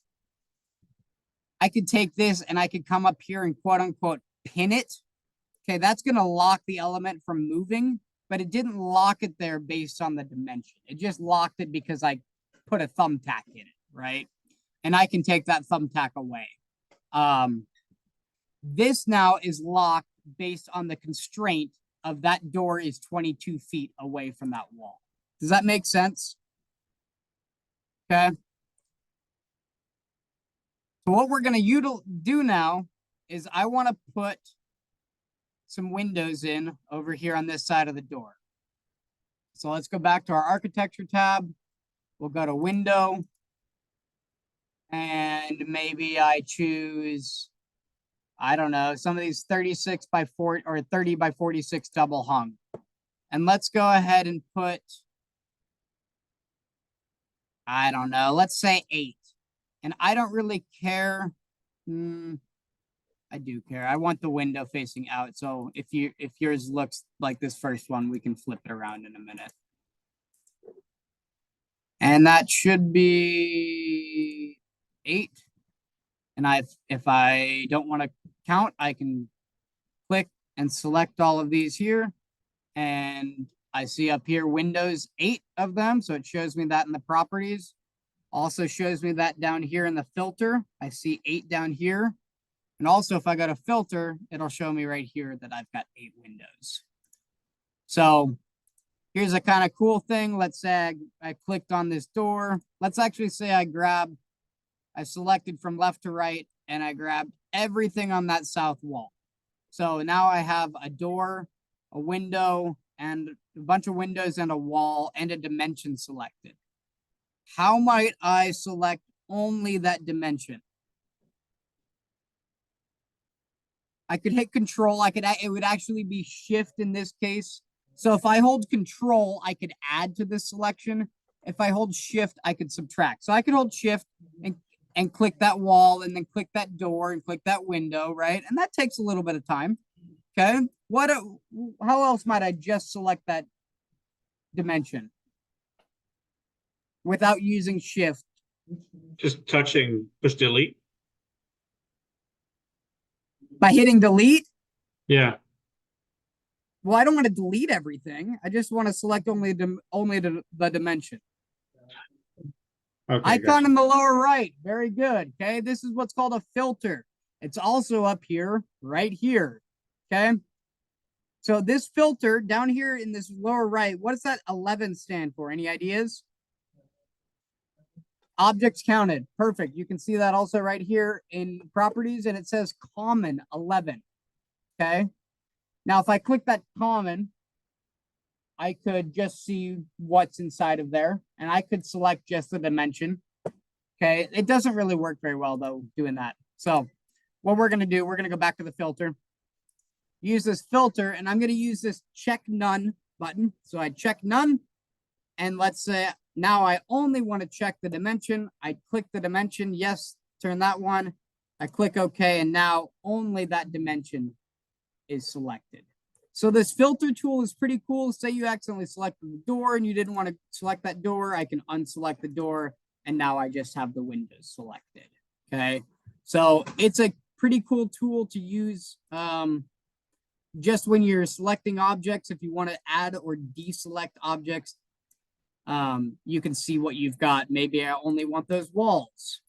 I could take this and I could come up here and quote unquote pin it. Okay, that's going to lock the element from moving, but it didn't lock it there based on the dimension. It just locked it because I put a thumbtack in it, right? And I can take that thumbtack away. This now is locked based on the constraint of that door is 22 feet away from that wall. Does that make sense? Okay. So what we're going to do now is I want to put some windows in over here on this side of the door. So let's go back to our architecture tab. We'll go to window. And maybe I choose, I don't know, some of these 36 by 40 or 30 by 46 double hung. And let's go ahead and put, I don't know, let's say 8. And I don't really care. I do care. I want the window facing out. So if yours looks like this first one, we can flip it around in a minute. And that should be 8. And if I don't want to count, I can click and select all of these here. And I see up here Windows 8 of them. So it shows me that in the properties. Also shows me that down here in the filter. I see 8 down here. And also if I go to filter, it'll show me right here that I've got 8 windows. So Here's a kind of cool thing. Let's say I clicked on this door. Let's actually say I selected from left to right and I grabbed everything on that south wall. So now I have a door, a window, and a bunch of windows and a wall and a dimension selected. How might I select only that dimension? I could hit control. It would actually be shift in this case. So if I hold control, I could add to this selection. If I hold shift, I could subtract. So I could hold shift and click that wall and then click that door and click that window, right? And that takes a little bit of time. Okay. How else might I just select that dimension without using shift? Just touching, push delete. By hitting delete? Yeah. Well, I don't want to delete everything. I just want to select only the dimension. Okay. Icon Gotcha. in the lower right. Very good. Okay. This is what's called a filter. It's also up here, right here. Okay. So this filter down here in this lower right, what does that 11 stand for? Any ideas? Objects counted. Perfect. You can see that also right here in properties, and it says common 11. Okay. Now, if I click that common, I could just see what's inside of there, and I could select just the dimension. Okay. It doesn't really work very well, though, doing that. So what we're going to do, we're going to go back to the filter, use this filter, and I'm going to use this check none button. So I check none, and let's say now I only want to check the dimension. I click the dimension. Yes, turn that one. I click OK, and now only that dimension is selected. So this filter tool is pretty cool. Say you accidentally selected the door and you didn't want to select that door. I can unselect the door, and now I just have the windows selected. Okay. So it's a pretty cool tool to use just when you're selecting objects. If you want to add or deselect objects, you can see what you've got. Maybe I only want those walls.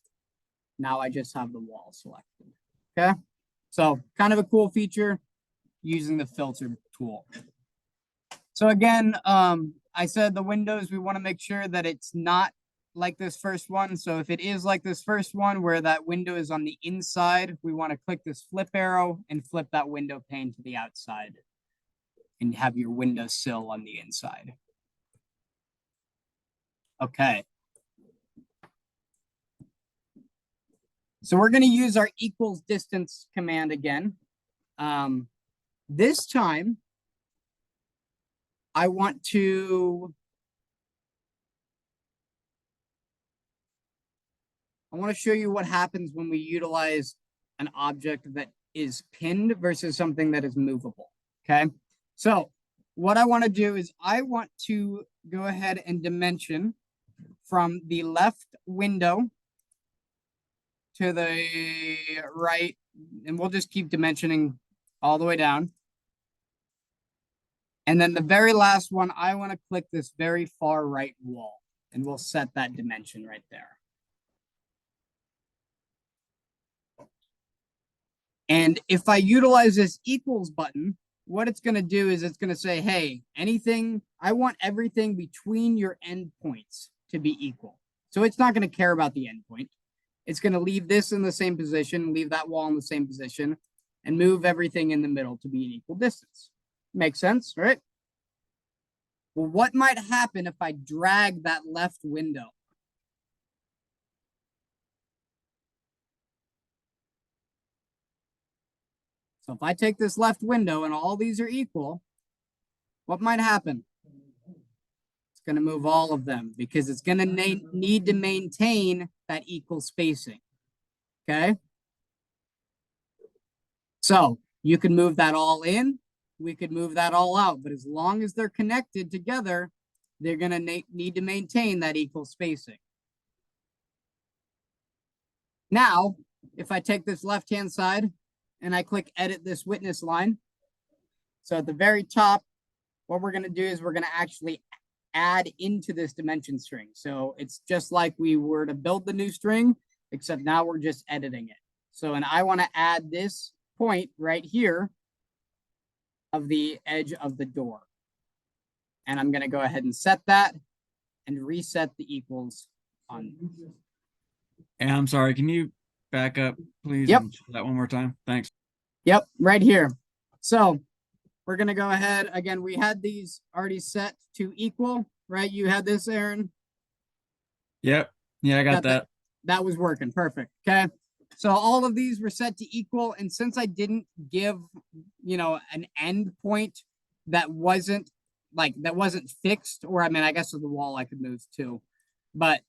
Now I just have the wall selected. Okay. So kind of a cool feature using the filter tool. So again, I said the windows, we want to make sure that it's not like this first one. So if it is like this first one where that window is on the inside, we want to click this flip arrow and flip that window pane to the outside and have your window sill on the inside. Okay. So we're going to use our equals distance command again. This time, I want to show you what happens when we utilize an object that is pinned versus something that is movable. Okay. So what I want to do is I want to go ahead and dimension from the left window to the right, and we'll just keep dimensioning all the way down. And then the very last one, I want to click this very far right wall, and we'll set that dimension right there. And if I utilize this equals button, what it's going to do is it's going to say, hey, I want everything between your endpoints to be equal. So it's not going to care about the endpoint. It's going to leave this in the same position, leave that wall in the same position, and move everything in the middle to be an equal distance. Makes sense, right? Well, what might happen if I drag that left window? So if I take this left window and all these are equal, what might happen? It's going to move all of them because it's going to need to maintain that equal spacing. Okay. So you can move that all in. We could move that all out, but as long as they're connected together, they're going to need to maintain that equal spacing. Now, if I take this left-hand side and I click edit this witness line, so at the very top, what we're going to do is we're going to actually add into this dimension string. So it's just like we were to build the new string, except now we're just editing it. So, and I want to add this point right here of the edge of the door. And I'm gonna go ahead and set that and reset the equals on. And I'm sorry, can you back up, please? Yep. And show that one more time? Thanks. Yep, right here. So we're gonna go ahead, again, we had these already set to equal, right? You had this, Aaron? Yep. Yeah, I got Got that. That was working, perfect, okay? So all of these were set to equal, and since I didn't give, an end point that wasn't fixed, or I mean, I guess with the wall I could move too. But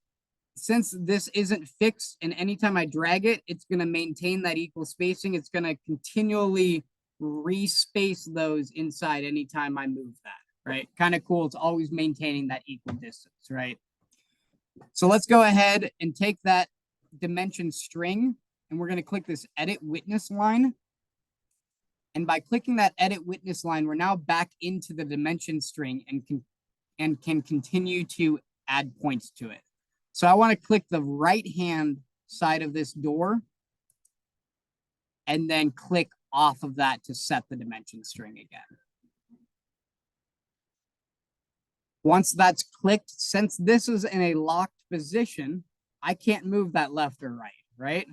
since this isn't fixed, and anytime I drag it, it's gonna maintain that equal spacing. It's gonna continually respace those inside anytime I move that, right? Kind of cool. It's always maintaining that equal distance, right? So let's go ahead and take that dimension string, and we're going to click this edit witness line. And by clicking that edit witness line, we're now back into the dimension string and can continue to add points to it. So I want to click the right hand side of this door and then click off of that to set the dimension string again. Once that's clicked, since this is in a locked position, I can't move that left or right, right?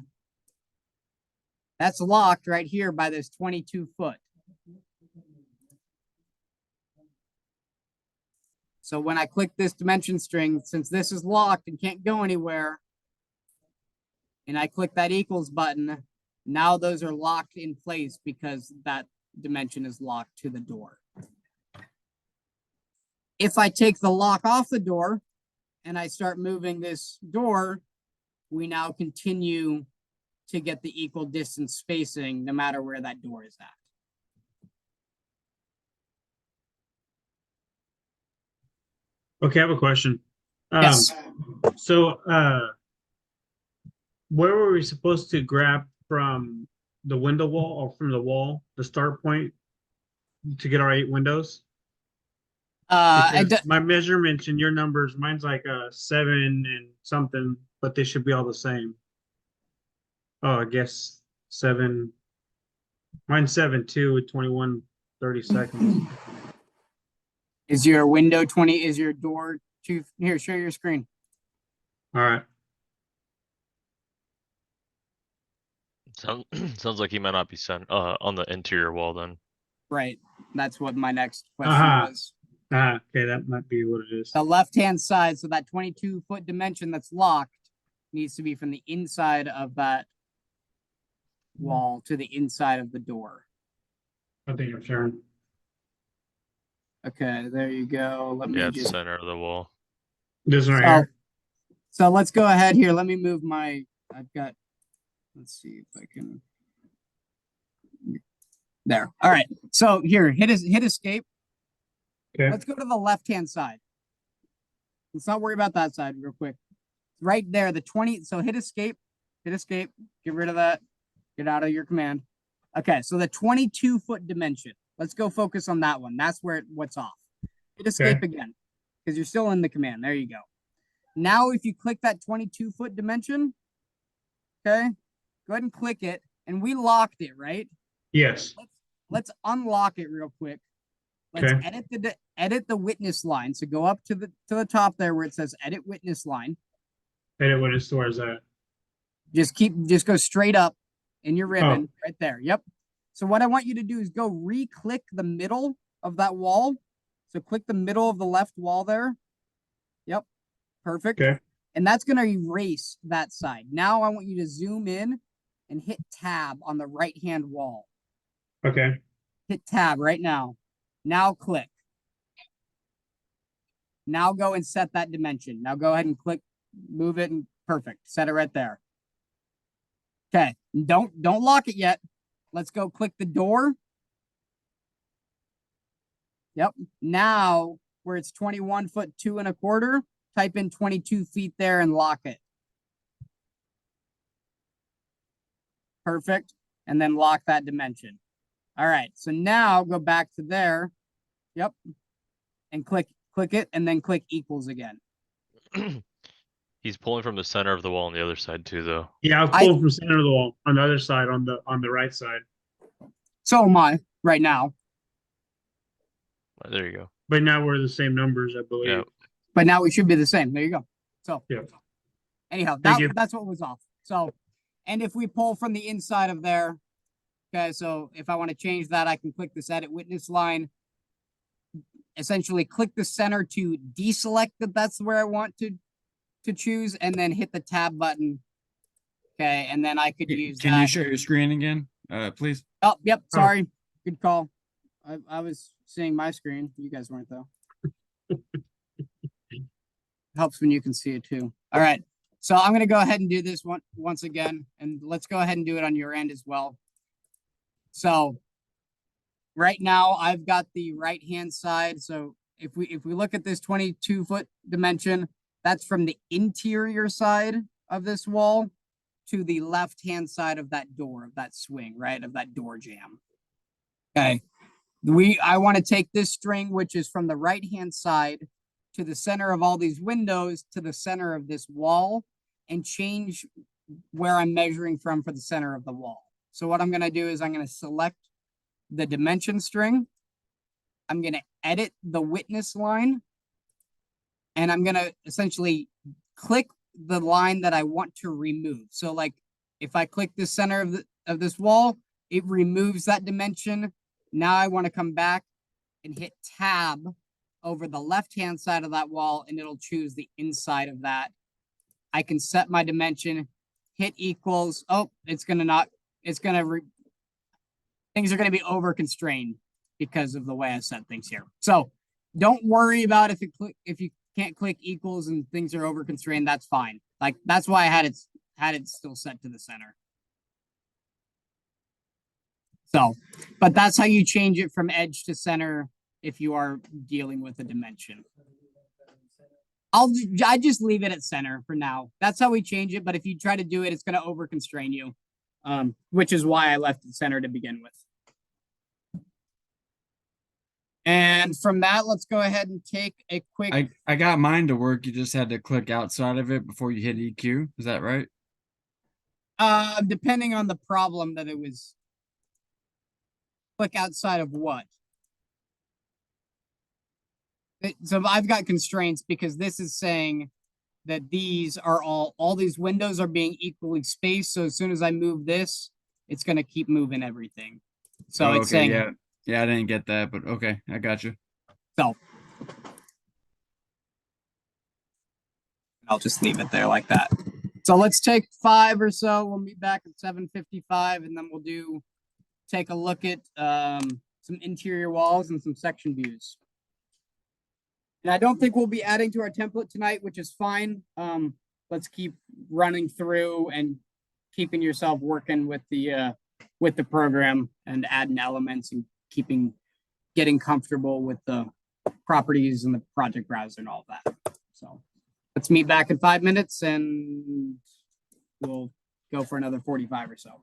That's locked right here by this 22 foot. So when I click this dimension string, since this is locked and can't go anywhere, and I click that equals button, now those are locked in place because that dimension is locked to the door. If I take the lock off the door and I start moving this door, we now continue to get the equal distance spacing no matter where that door is at. Okay, I have a question. Yes. So, where were we supposed to grab from the window wall or from the wall, the start point to get our 8 windows? Because my measurements and your numbers, mine's like 7 and something, but they should be all the same. Oh, I guess 7. Mine's 7.2 with 21 30 seconds. Is your window 20? Is your door two? Here, show your screen. All right. Sounds like he might not be sent on the interior wall then. Right. That's what my next question was. Okay, that might be what it is. The left-hand side, so that 22 foot dimension that's locked needs to be from the inside of that wall to the inside of the door. I think I'm sharing. Okay, there you go. Let me Yeah, it's just. center of the wall. This one right here. So let's go ahead here. Let me move my. I've got. Let's see if I can. There. All right. So here, hit escape. Okay. Let's go to the left-hand side. Let's not worry about that side real quick. Right there, the 20. So hit escape. Hit escape. Get rid of that. Get out of your command. Okay, so the 22 foot dimension. Let's go focus on that one. That's what's off. Hit escape again because you're still in the command. There you go. Now, if you click that 22 foot dimension, okay, go ahead and click it. And we locked it, right? Yes. Let's unlock it real quick. Let's edit the witness line. So go up to the top there where it says edit witness line. Edit witness to where's that? Just go straight up in your ribbon right there. Yep. So what I want you to do is go re-click the middle of that wall. So click the middle of the left wall there. Yep. Perfect. Okay. And that's going to erase that side. Now I want you to zoom in and hit tab on the right-hand wall. Okay. Hit tab right now. Now click. Now go and set that dimension. Now go ahead and click, move it, and perfect. Set it right there. Okay. Don't lock it yet. Let's go click the door. Yep. Now where it's 21 foot 2 1/4, type in 22 feet there and lock it. Perfect. And then lock that dimension. All right. So now go back to there. Yep. And click it and then click equals again. He's pulling from the center of the wall on the other side too, though. Yeah, I'll pull from center of the wall on the other side, on the right side. So am I right now. There you go. But now we're the same numbers, I believe. Yeah. But now we should be the same. There you go. So Yeah. anyhow, Thank you. that's what was off. So, and if we pull from the inside of there, okay, so if I want to change that, I can click this edit witness line, essentially click the center to deselect that that's where I want to choose, and then hit the tab button. Okay, and then I could use Can that. you share your screen again, please? Oh, yep, sorry. Good call. I was seeing my screen. You guys weren't though. Helps when you can see it too. All right. So I'm going to go ahead and do this once again, and let's go ahead and do it on your end as well. So right now I've got the right-hand side. So if we look at this 22-foot dimension, that's from the interior side of this wall to the left-hand side of that door, of that swing, right, of that door jamb. Okay. I want to take this string, which is from the right-hand side to the center of all these windows to the center of this wall, and change where I'm measuring from for the center of the wall. So what I'm going to do is I'm going to select the dimension string. I'm going to edit the witness line, and I'm going to essentially click the line that I want to remove. So like if I click the center of this wall, it removes that dimension. Now I want to come back and hit tab over the left-hand side of that wall, and it'll choose the inside of that. I can set my dimension, hit equals. Oh, things are going to be over constrained because of the way I set things here. So don't worry about if you can't click equals and things are over constrained, that's fine. Like that's why I had it still set to the center. So, but that's how you change it from edge to center if you are dealing with a dimension. I just leave it at center for now. That's how we change it. But if you try to do it, it's going to over constrain you, which is why I left it center to begin with. And from that, let's go ahead and take a quick. I got mine to work. You just had to click outside of it before you hit EQ. Is that right? Depending on the problem that it was. Click outside of what? So I've got constraints because this is saying that these are all these windows are being equally spaced. So as soon as I move this, it's going to keep moving everything. So it's saying, yeah, I didn't get that, but okay, I got you. So I'll just leave it there like that. So let's take 5 or so. We'll meet back at 7:55, and then we'll take a look at some interior walls and some section views. And I don't think we'll be adding to our template tonight, which is fine. Let's keep running through and keeping yourself working with the program and adding elements and getting comfortable with the properties and the project browser and all that. So let's meet back in 5 minutes and we'll go for another 45 or so.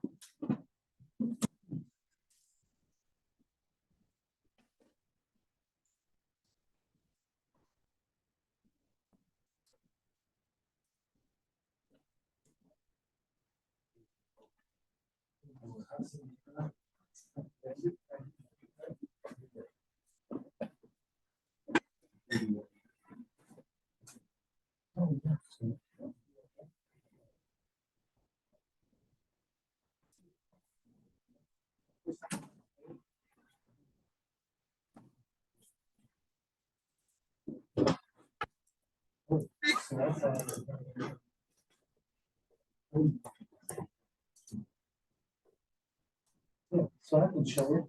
So I can show it.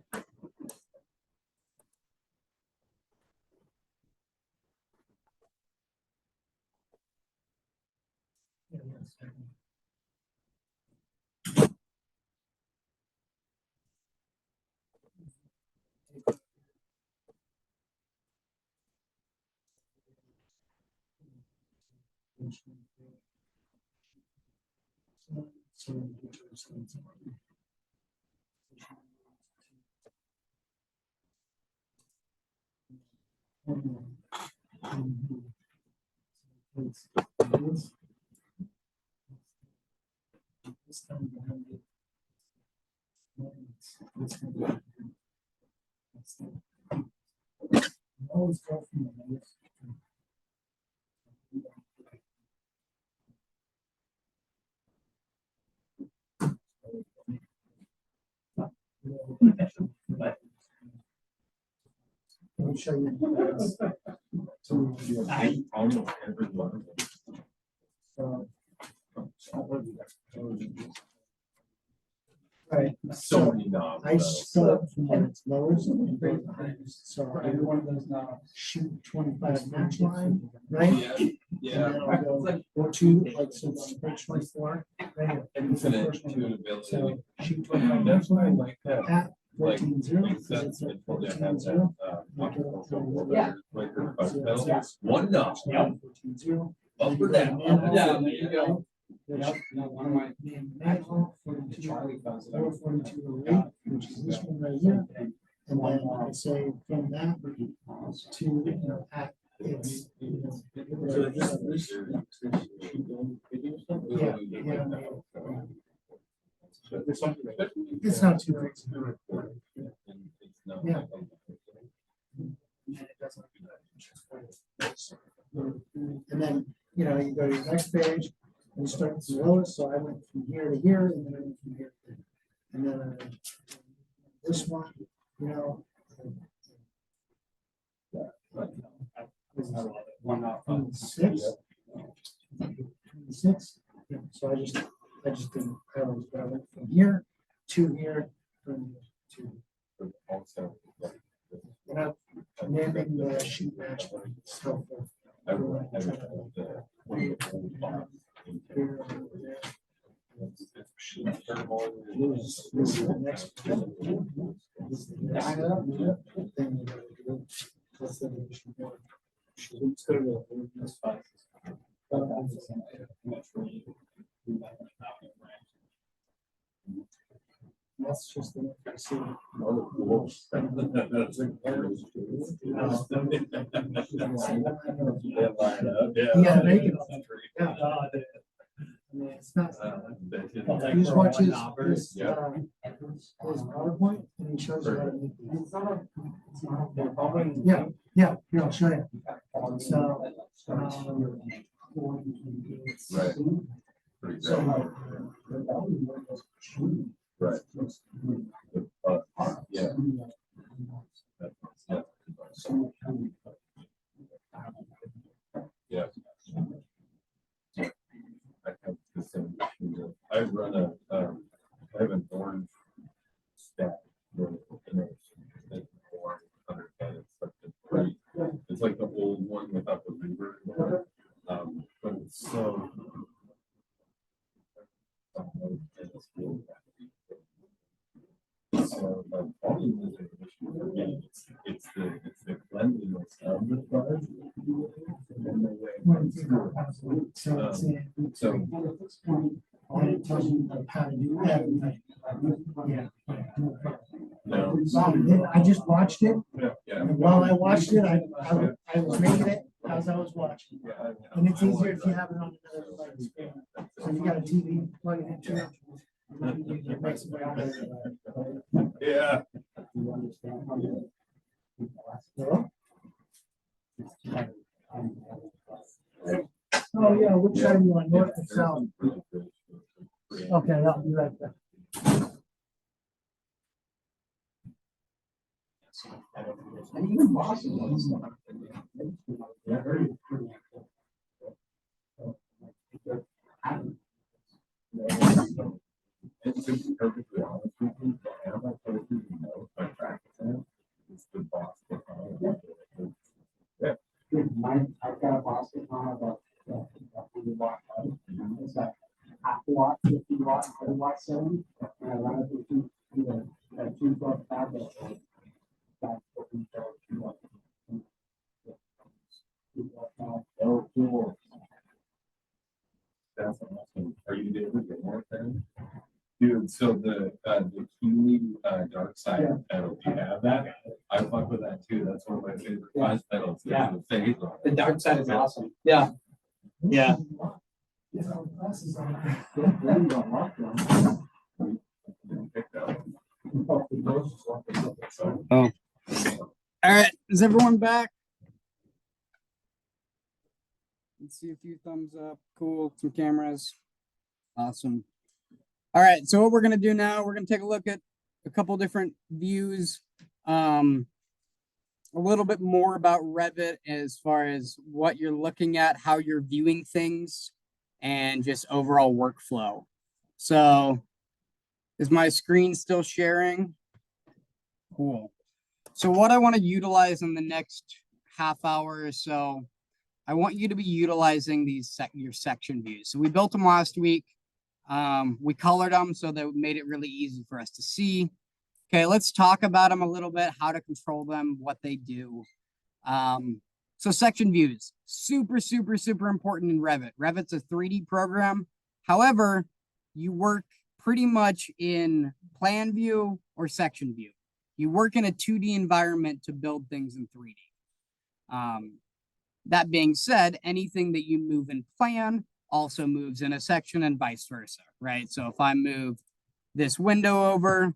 always go from the lowest. Let me show you. Almost every one of them. Right, So so many knobs. I though. start from when it's lowest and grade the highest, so every one of those now shoot 25 match line, right? Yeah, And then I'll go two, like, so it's page 24, right? Infinite First one. tunability. So shoot 25 match That's why I line like that. at Like, 14.0, makes because sense it's at when you have 14.0. that, optical Yeah. filter, like, buzz So pedal. it's One knob. 14.0. Up or down, up or down, there you go. Yep, no, one of my- Manual 42, or 4208, which is this one right here. And then I say from that to, you know, at its, you know. So this- Yeah, yeah. It's not too crazy. Yeah. And then, you know, you go to the next page and you start with the lowest, so I went from here to here, and then I went from here to there. And then this one, you know. From 6. Yeah, so I just didn't, I went from here to here, from here to. And I'm naming the sheet match. So, this is the next. This is the next thing. That's the additional one. It's gonna go, that's fine. That's just the. You gotta make it. Yeah. I mean, it's not. You just watch his PowerPoint and he shows you how to make these. Yeah, yeah, here, I'll show you. So. Right. Pretty great. Right. Yeah. Yeah. I have the same issue. I run I have an orange stack. It's like the old one without the river. But it's so. So the volume is an issue for me. It's the cleanliness of the product. And the way it's so And it tells you how to do everything. Yeah. no. I just watched it, Yeah. and while I watched it, I was making it as I was watching. And it's easier if you have it on another like screen. So you got a TV, plug it into it. It makes it way better. Yeah. Hello? Oh, yeah, which side you on, north or south? Okay, I'll be right back. And to be perfectly honest with you, the animal person you know, by practicing, is the boss. Yeah. I've got a basket on about 100 watt. It's like half a watt, 50 watt, 100 watt setting. And I run it with the 2-foot fabric. Oh, cool. That's awesome. Are you able to get more things? Dude, so the Kiwi dark side pedal, do you have that? I fuck with that too. That's one of my favorite class pedals. Yeah. The phase on it. The dark side is awesome. Yeah. Yeah. So, All right. Is everyone back? Let's see a few thumbs up. Cool. Some cameras. Awesome. All right. So what we're going to do now, we're going to take a look at a couple different views. A little bit more about Revit as far as what you're looking at, how you're viewing things, and just overall workflow. So is my screen still sharing? Cool. So what I want to utilize in the next half hour or so, I want you to be utilizing these your section views. So we built them last week. We colored them so that made it really easy for us to see. Okay, let's talk about them a little bit, how to control them, what they do. So section views, super, super, super important in Revit. Revit's a 3D program. However, you work pretty much in plan view or section view. You work in a 2D environment to build things in 3D. That being said, anything that you move in plan also moves in a section and vice versa, right? So if I move this window over,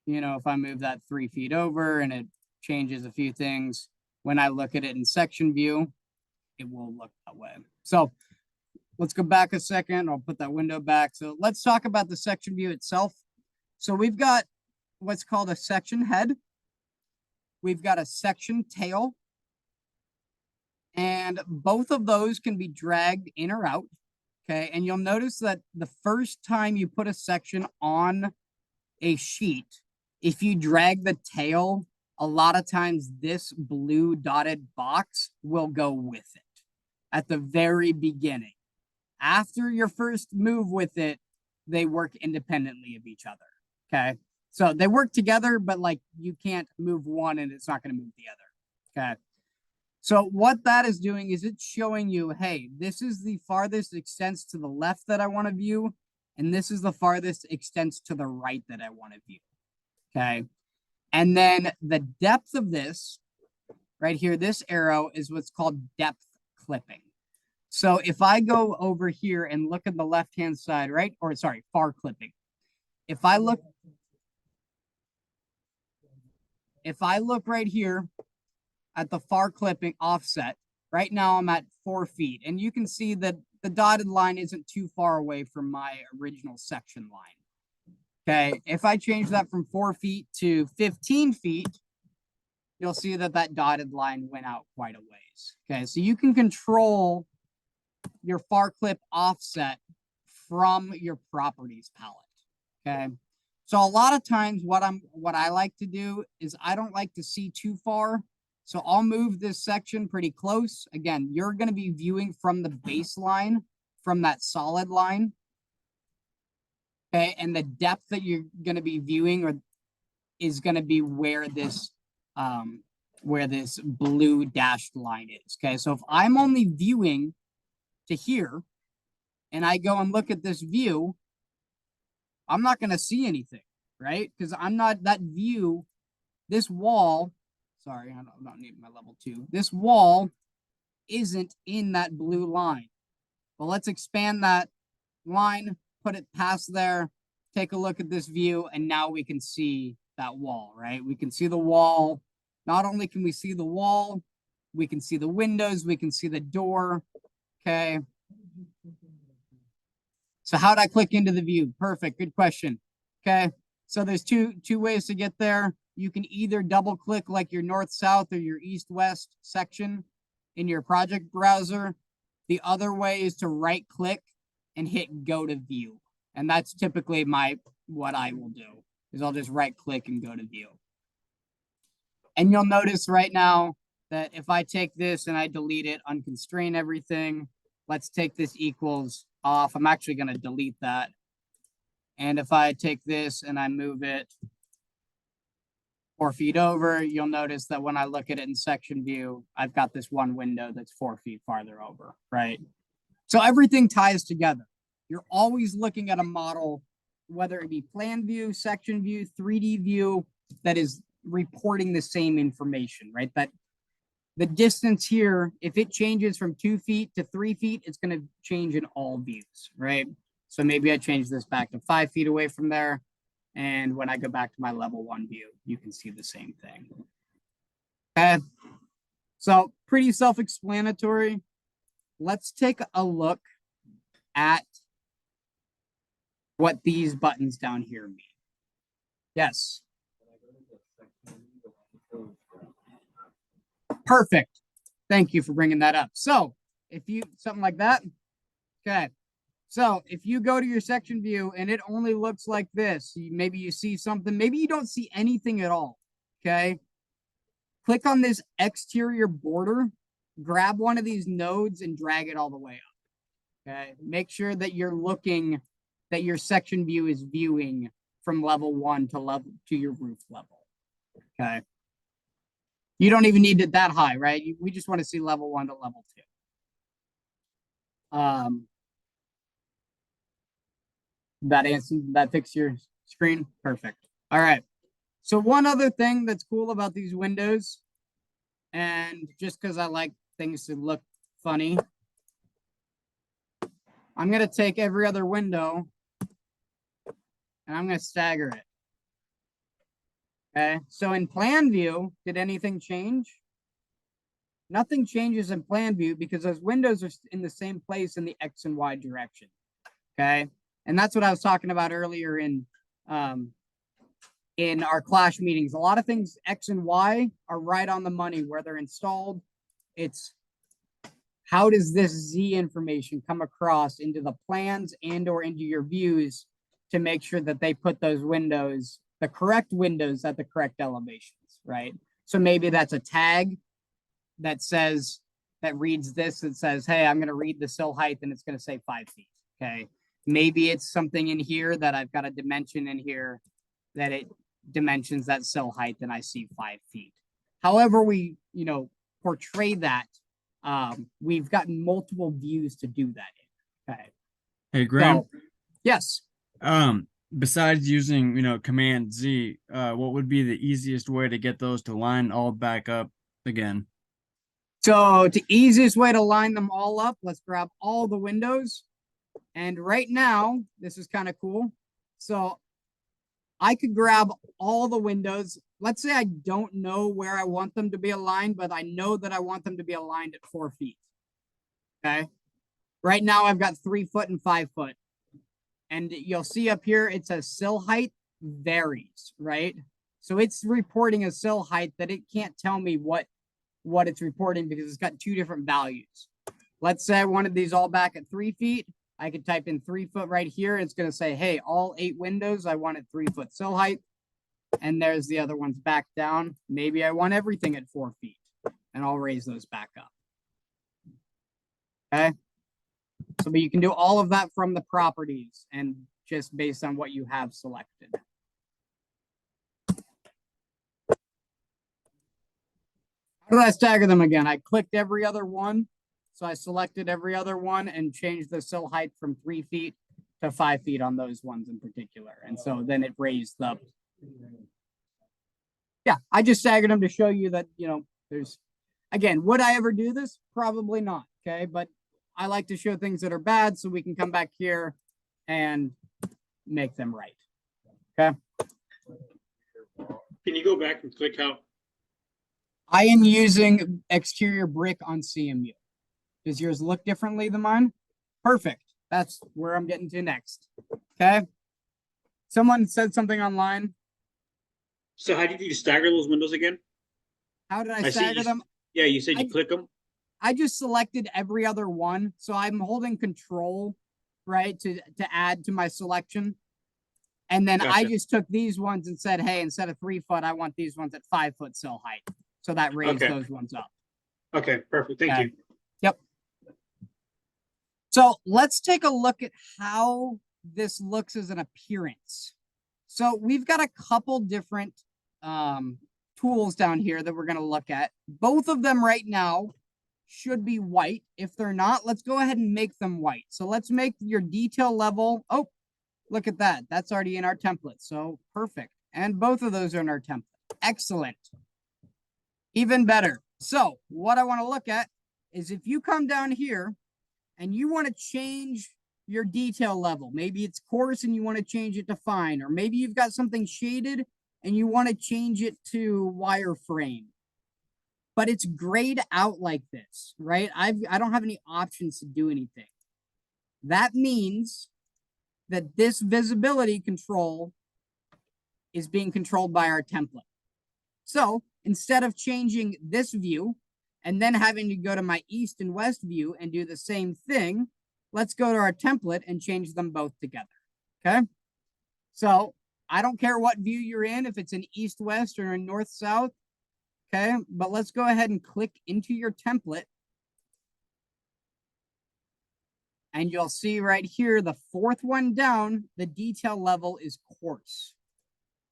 you know, if I move that 3 feet over and it changes a few things, when I look at it in section view, it will look that way. So let's go back a second. I'll put that window back. So let's talk about the section view itself. So we've got what's called a section head. We've got a section tail. And both of those can be dragged in or out. Okay. And you'll notice that the first time you put a section on a sheet, if you drag the tail, a lot of times this blue dotted box will go with it at the very beginning. After your first move with it, they work independently of each other. Okay. So they work together, but like you can't move one and it's not going to move the other. Okay. So what that is doing is it's showing you, hey, this is the farthest extents to the left that I want to view, and this is the farthest extents to the right that I want to view. Okay. And then the depth of this right here, this arrow is what's called depth clipping. So if I go over here and look at the left-hand side, right? Or sorry, far clipping. If I look right here at the far clipping offset, right now I'm at 4 feet, and you can see that the dotted line isn't too far away from my original section line. Okay, if I change that from 4 feet to 15 feet, you'll see that that dotted line went out quite a ways. Okay, so you can control your far clip offset from your properties palette. Okay, so a lot of times what I like to do is I don't like to see too far. So I'll move this section pretty close. Again, you're going to be viewing from the baseline, from that solid line. Okay, and the depth that you're going to be viewing is going to be where this blue dashed line is. Okay, so if I'm only viewing to here, and I go and look at this view, I'm not going to see anything, right? Because I'm not that view, this wall. Sorry, I'm not needing my level 2. This wall isn't in that blue line. Well, let's expand that line, put it past there, take a look at this view, and now we can see that wall, right? We can see the wall. Not only can we see the wall, we can see the windows, we can see the door, okay? So how'd I click into the view? Perfect, good question, okay? So there's two ways to get there. You can either double click like your north-south or your east-west section in your project browser. The other way is to right click and hit go to view. And that's typically what I will do is I'll just right click and go to view. And you'll notice right now that if I take this and I delete it, unconstrain everything, let's take this equals off. I'm actually going to delete that. And if I take this and I move it 4 feet over, you'll notice that when I look at it in section view, I've got this one window that's 4 feet farther over, right? So everything ties together. You're always looking at a model, whether it be plan view, section view, 3D view, that is reporting the same information, right? That the distance here, if it changes from 2 feet to 3 feet, it's going to change in all views, right? So maybe I change this back to 5 feet away from there. And when I go back to my level 1 view, you can see the same thing. Okay. So pretty self-explanatory. let's take a look at what these buttons down here mean. Yes. Perfect. Thank you for bringing that up. So if you, something like that. Okay. So if you go to your section view and it only looks like this, maybe you see something, maybe you don't see anything at all. Okay. Click on this exterior border, grab one of these nodes and drag it all the way up. Okay. Make sure that you're looking, that your section view is viewing from level 1 to your roof level. Okay. You don't even need it that high, right? We just want to see level 1 to level 2. That fix your screen? Perfect. All right. So one other thing that's cool about these windows, and just because I like things to look funny, I'm going to take every other window and I'm going to stagger it. Okay. So in plan view, did anything change? Nothing changes in plan view because those windows are in the same place in the X and Y direction. Okay. And that's what I was talking about earlier in our Clash meetings. A lot of things X and Y are right on the money where they're installed. It's how does this Z information come across into the plans and or into your views to make sure that they put those windows, the correct windows at the correct elevations, right? So maybe that's a tag that says, that reads this, that says, hey, I'm going to read the sill height and it's going to say 5 feet. Okay. Maybe it's something in here that I've got a dimension in here that it dimensions that sill height and I see 5 feet. However we, portray that, we've got multiple views to do that in. Okay. Hey, Graham. So, yes. Besides using, Command Z, what would be the easiest way to get those to line all back up again? So the easiest way to line them all up, let's grab all the windows. And right now, this is kind of cool. So I could grab all the windows. Let's say I don't know where I want them to be aligned, but I know that I want them to be aligned at 4 feet. Okay. Right now I've got 3 foot and 5 foot. And you'll see up here, it says sill height varies, right? So it's reporting a sill height that it can't tell me what it's reporting because it's got 2 different values. Let's say I wanted these all back at 3 feet. I could type in 3 foot right here. It's going to say, hey, all 8 windows, I wanted 3 foot sill height. And there's the other ones back down. Maybe I want everything at 4 feet and I'll raise those back up. Okay. So, but you can do all of that from the properties and just based on what you have selected. How did I stagger them again? I clicked every other one. So I selected every other one and changed the sill height from 3 feet to 5 feet on those ones in particular. And so then it raised the, yeah, I just staggered them to show you that, there's, again, would I ever do this? Probably not. Okay. But I like to show things that are bad so we can come back here and make them right. Okay. Can you go back and click out? I am using exterior brick on CMU. Does yours look differently than mine? Perfect. That's where I'm getting to next. Okay. Someone said something online. So how did you stagger those windows again? How did I stagger them? Yeah, you said you click them. I just selected every other one. So I'm holding control, right, to add to my selection. And then I just took these ones and said, hey, instead of 3 foot, I want these ones at 5 foot sill height. So that raised those ones up. Okay, perfect. Thank you. Yep. So let's take a look at how this looks as an appearance. So we've got a couple different tools down here that we're going to look at. Both of them right now should be white. If they're not, let's go ahead and make them white. So let's make your detail level. Oh, look at that. That's already in our template. So perfect. And both of those are in our template. Excellent. Even better. So what I want to look at is if you come down here and you want to change your detail level, maybe it's coarse and you want to change it to fine, or maybe you've got something shaded and you want to change it to wireframe. but it's grayed out like this, right? I don't have any options to do anything. That means that this visibility control is being controlled by our template. So instead of changing this view and then having to go to my east and west view and do the same thing, let's go to our template and change them both together. Okay. So I don't care what view you're in, if it's an east-west or a north-south. Okay. But let's go ahead and click into your template. And you'll see right here, the fourth one down, the detail level is coarse.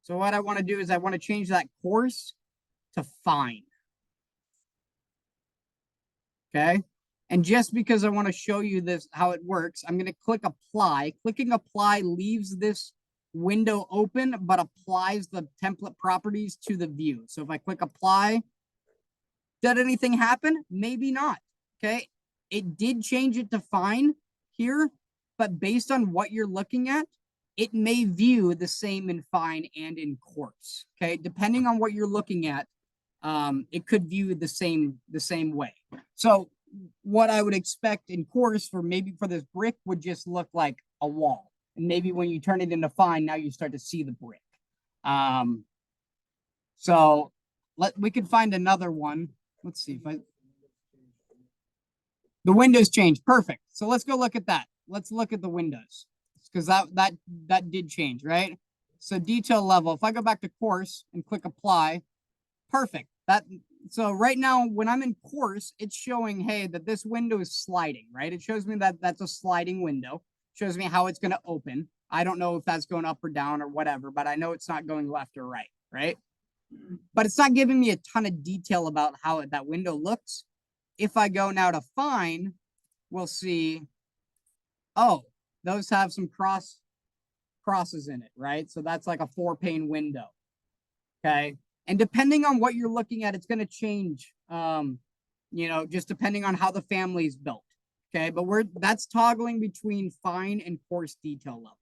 So what I want to do is I want to change that coarse to fine. Okay. And just because I want to show you this, how it works, I'm going to click apply. Clicking apply leaves this window open, but applies the template properties to the view. So if I click apply, did anything happen? Maybe not. Okay. It did change it to fine here, but based on what you're looking at, it may view the same in fine and in coarse. Okay. Depending on what you're looking at, it could view the same way. So what I would expect in coarse for this brick would just look like a wall. And maybe when you turn it into fine, now you start to see the brick. So we could find another one. Let's see if the windows changed. Perfect. So let's go look at that. Let's look at the windows because that did change, right? So detail level, if I go back to coarse and click apply, perfect. So right now when I'm in coarse, it's showing, hey, that this window is sliding, right? It shows me that that's a sliding window. Shows me how it's going to open. I don't know if that's going up or down or whatever, but I know it's not going left or right, right? But it's not giving me a ton of detail about how that window looks. If I go now to fine, we'll see, oh, those have some crosses in it, right? So that's like a 4-pane window. Okay. And depending on what you're looking at, it's going to change, just depending on how the family is built. Okay. But that's toggling between fine and coarse detail level.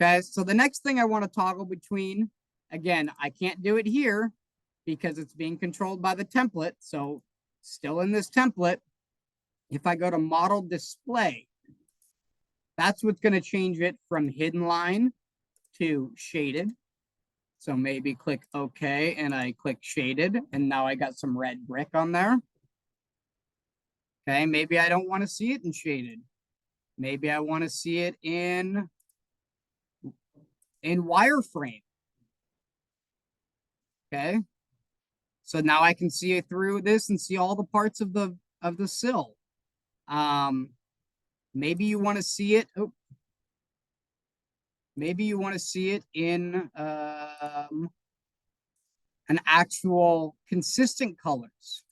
Okay. So the next thing I want to toggle between, again, I can't do it here because it's being controlled by the template. So still in this template, if I go to model display, that's what's going to change it from hidden line to shaded. So maybe click OK and I click shaded and now I got some red brick on there. Okay, maybe I don't want to see it in shaded. Maybe I want to see it in wireframe. Okay. So now I can see it through this and see all the parts of the sill. Maybe you want to see it. Oh, maybe you want to see it in an actual consistent colors.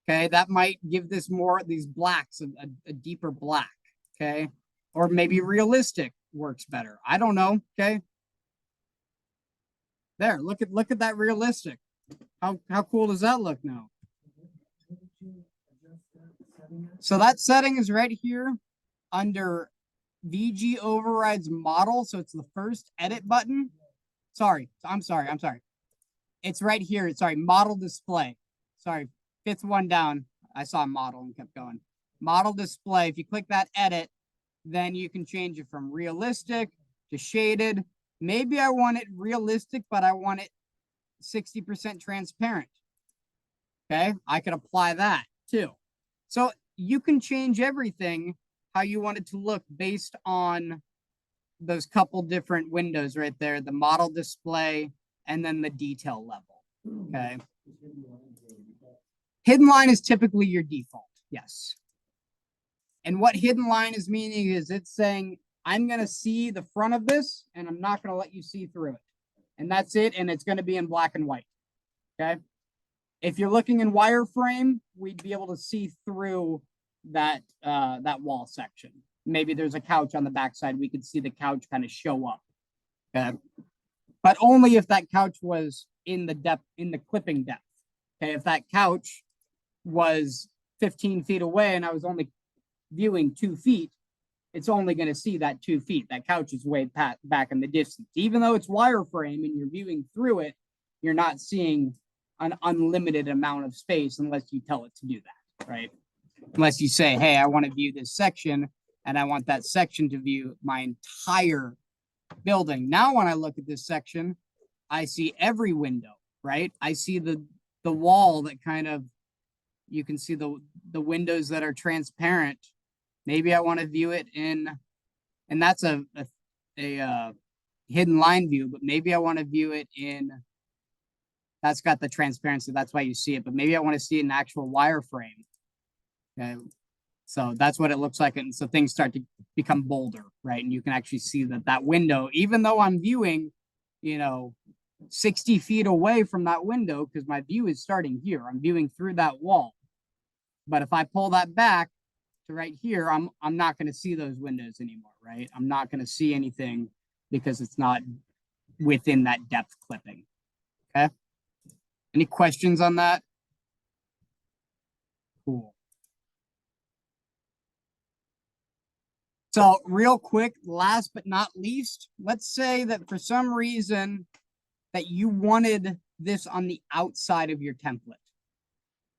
Okay, that might give this more these blacks a deeper black. Okay, or maybe realistic works better. I don't know. Okay, there. Look at that realistic. How cool does that look now? So that setting is right here under VG overrides model. So it's the first edit button. I'm sorry. It's right here. Sorry, model display. Sorry, 5th one down. I saw model and kept going. Model display. If you click that edit, then you can change it from realistic to shaded. Maybe I want it realistic, but I want it 60% transparent. Okay, I could apply that too. So you can change everything how you want it to look based on those couple different windows right there, the model display and then the detail level. Okay. Hidden line is typically your default. Yes. And what hidden line is meaning is it's saying, I'm going to see the front of this and I'm not going to let you see through it. And that's it. And it's going to be in black and white. Okay. If you're looking in wireframe, we'd be able to see through that wall section. Maybe there's a couch on the backside. We could see the couch kind of show up. Okay. But only if that couch was in the clipping depth. Okay. If that couch was 15 feet away and I was only viewing 2 feet, it's only going to see that 2 feet. That couch is way back in the distance. Even though it's wireframe and you're viewing through it, you're not seeing an unlimited amount of space unless you tell it to do that, right? Unless you say, hey, I want to view this section and I want that section to view my entire building. Now, when I look at this section, I see every window, right? I see the wall that kind of, you can see the windows that are transparent. Maybe I want to view it in, and that's a hidden line view, but maybe I want to view it in, that's got the transparency. That's why you see it, but maybe I want to see it in actual wireframe. Okay. So that's what it looks like. And so things start to become bolder, right? And you can actually see that window, even though I'm viewing, 60 feet away from that window, because my view is starting here. I'm viewing through that wall. But if I pull that back to right here, I'm not going to see those windows anymore, right? I'm not going to see anything because it's not within that depth clipping. Okay. Any questions on that? Cool. So real quick, last but not least, let's say that for some reason that you wanted this on the outside of your template.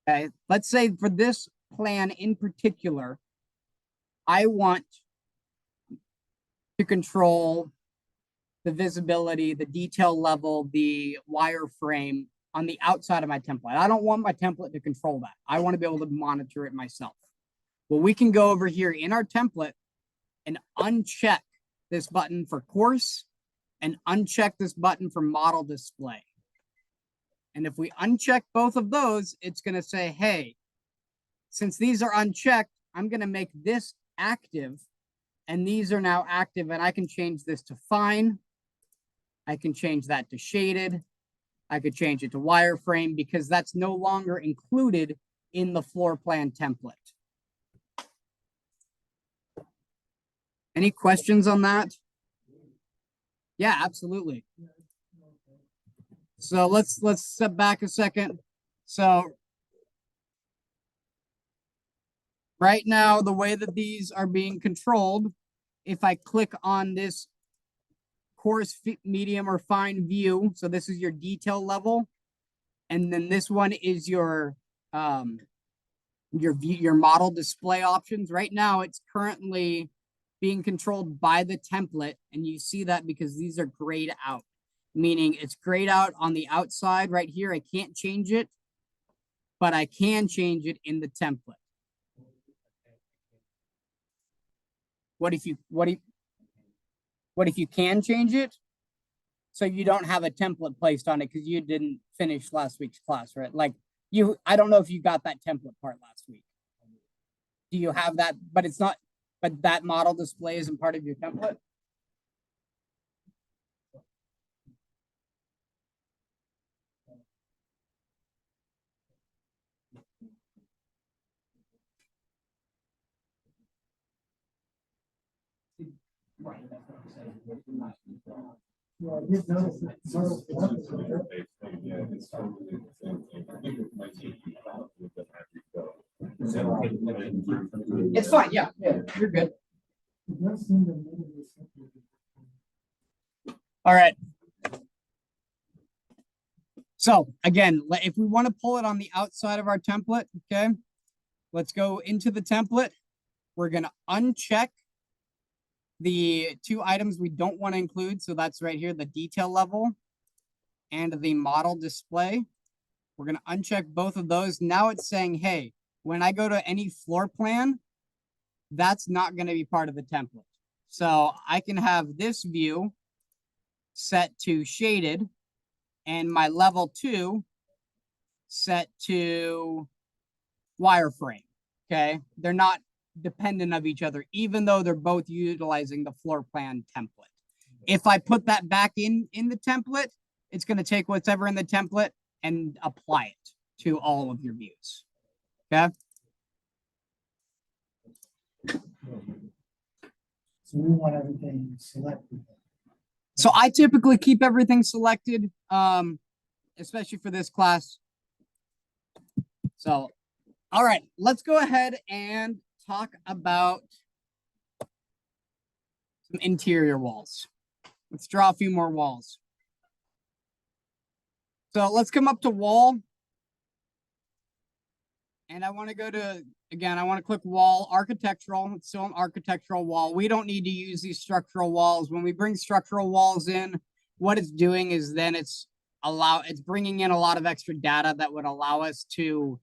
Okay, let's say for this plan in particular, I want to control the visibility, the detail level, the wireframe on the outside of my template. I don't want my template to control that. I want to be able to monitor it myself. Well, we can go over here in our template and uncheck this button for course and uncheck this button for model display. And if we uncheck both of those, it's going to say, hey, since these are unchecked, I'm going to make this active and these are now active, and I can change this to fine. I can change that to shaded. I could change it to wireframe because that's no longer included in the floor plan template. Any questions on that? Yeah, absolutely. So let's step back a second. So right now, the way that these are being controlled, if I click on this coarse, medium, or fine view, so this is your detail level, and then this one is your model display options. Right now, it's currently being controlled by the template, and you see that because these are grayed out, meaning it's grayed out on the outside right here. I can't change it, but I can change it in the template. What if you can change it? So you don't have a template placed on it because you didn't finish last week's class, right? Like I don't know if you got that template part last week. Do you have that? But it's not, but that model display isn't part of your template? Right, that's what I'm saying. Yeah, I did notice that. Yeah, it's totally the same thing. I think it might take you out with the It's fine. Yeah, you're good. It does seem to me All right. So again, if we want to pull it on the outside of our template, okay, let's go into the template. We're going to uncheck the two items we don't want to include. So that's right here, the detail level and the model display. We're going to uncheck both of those. Now it's saying, hey, when I go to any floor plan, that's not going to be part of the template. So I can have this view set to shaded and my level 2 set to wireframe. Okay, they're not dependent of each other, even though they're both utilizing the floor plan template. If I put that back in the template, it's going to take whatever in the template and apply it to all of your views. Okay. So we want everything selected. So I typically keep everything selected, especially for this class. So, all right, let's go ahead and talk about some interior walls. Let's draw a few more walls. So let's come up to wall And I want to go to, again, I want to click wall, architectural. It's still an architectural wall. We don't need to use these structural walls. When we bring structural walls in, what it's doing is then it's bringing in a lot of extra data that would allow us to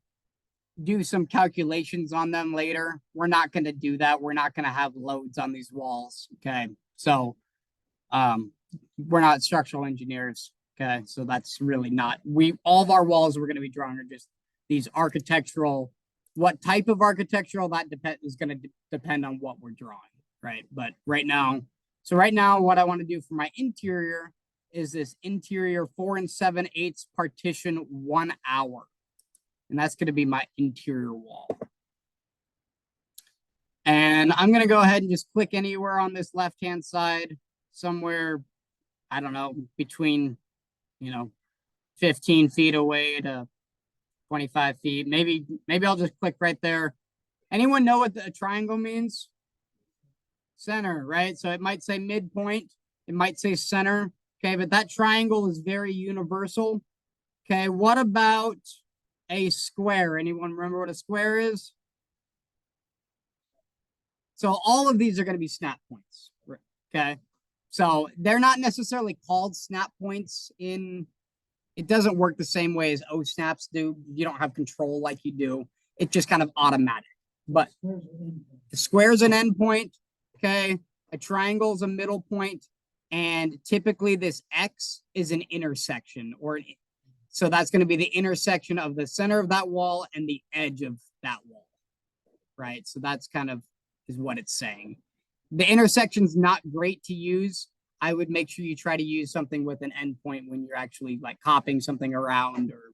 do some calculations on them later. We're not going to do that. We're not going to have loads on these walls. Okay. So, we're not structural engineers. Okay. So that's really not, all of our walls we're going to be drawing are just these architectural, what type of architectural that is going to depend on what we're drawing, right? But right now, what I want to do for my interior is this interior 4 7/8 partition 1 hour. And that's going to be my interior wall. And I'm going to go ahead and just click anywhere on this left-hand side, somewhere, I don't know, between, 15 feet away to 25 feet. Maybe I'll just click right there. Anyone know what a triangle means? Center, right? So it might say midpoint. It might say center. Okay, but that triangle is very universal. Okay, what about a square? Anyone remember what a square is? So all of these are going to be snap points. Okay, so they're not necessarily called snap points it doesn't work the same way as O snaps do. You don't have control like you do. It's just kind of automatic. But the square is an endpoint. Okay. A triangle is a middle point. And typically this X is an intersection so that's going to be the intersection of the center of that wall and the edge of that wall. Right. So that's kind of is what it's saying. The intersection's not great to use. I would make sure you try to use something with an endpoint when you're actually like copying something around or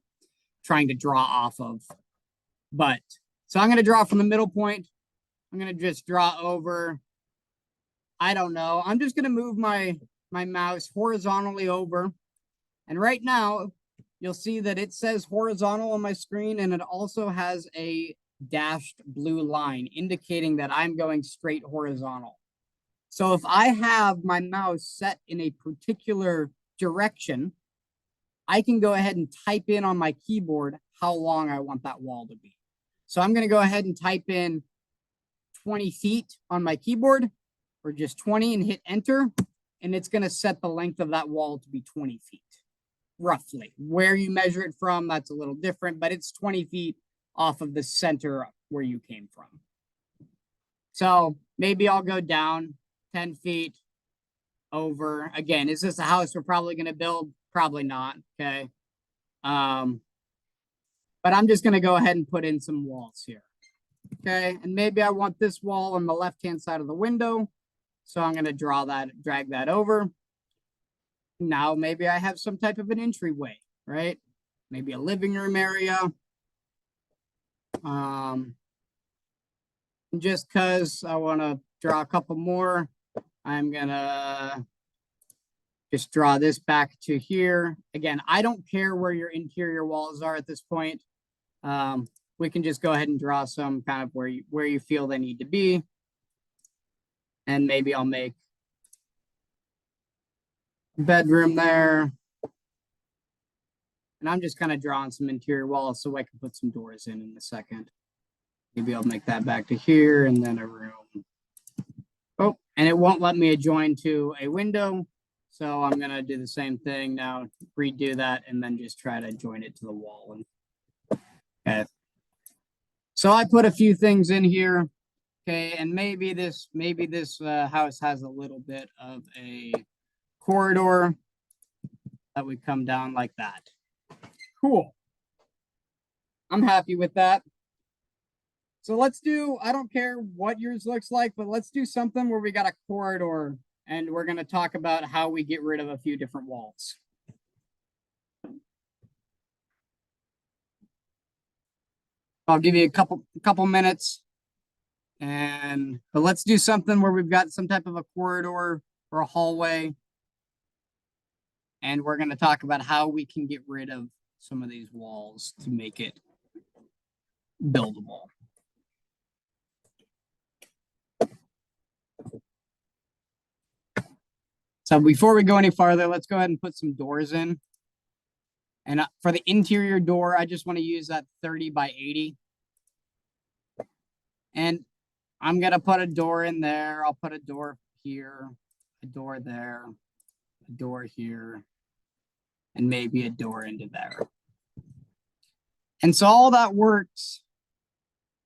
trying to draw off of. But so I'm going to draw from the middle point. I'm going to just draw over. I don't know. I'm just going to move my mouse horizontally over. And right now you'll see that it says horizontal on my screen, and it also has a dashed blue line indicating that I'm going straight horizontal. So if I have my mouse set in a particular direction, I can go ahead and type in on my keyboard how long I want that wall to be. So I'm going to go ahead and type in 20 feet on my keyboard, or just 20, and hit enter. And it's going to set the length of that wall to be 20 feet, roughly. Where you measure it from, that's a little different, but it's 20 feet off of the center where you came from. So maybe I'll go down 10 feet over. Again, is this a house we're probably going to build? Probably not. Okay. But I'm just going to go ahead and put in some walls here. Okay. And maybe I want this wall on the left-hand side of the window. So I'm going to drag that over. Now, maybe I have some type of an entryway, right? Maybe a living room area. Just because I want to draw a couple more, I'm going to just draw this back to here. Again, I don't care where your interior walls are at this point. We can just go ahead and draw some kind of where you feel they need to be. And maybe I'll make a bedroom there. And I'm just kind of drawing some interior walls so I can put some doors in a second. Maybe I'll make that back to here, and then a room. Oh, and it won't let me adjoin to a window. So I'm going to do the same thing now, redo that, and then just try to join it to the wall. Okay. So I put a few things in here. Okay. And maybe this house has a little bit of a corridor that would come down like that. Cool. I'm happy with that. So let's do, I don't care what yours looks like, but let's do something where we got a corridor, and we're going to talk about how we get rid of a few different walls. I'll give you a couple minutes, but let's do something where we've got some type of a corridor or a hallway. And we're going to talk about how we can get rid of some of these walls to make it buildable. So before we go any farther, let's go ahead and put some doors in. And for the interior door, I just want to use that 30 by 80. And I'm gonna put a door in there. I'll put a door here, a door there, a door here, and maybe a door into there. And so all that works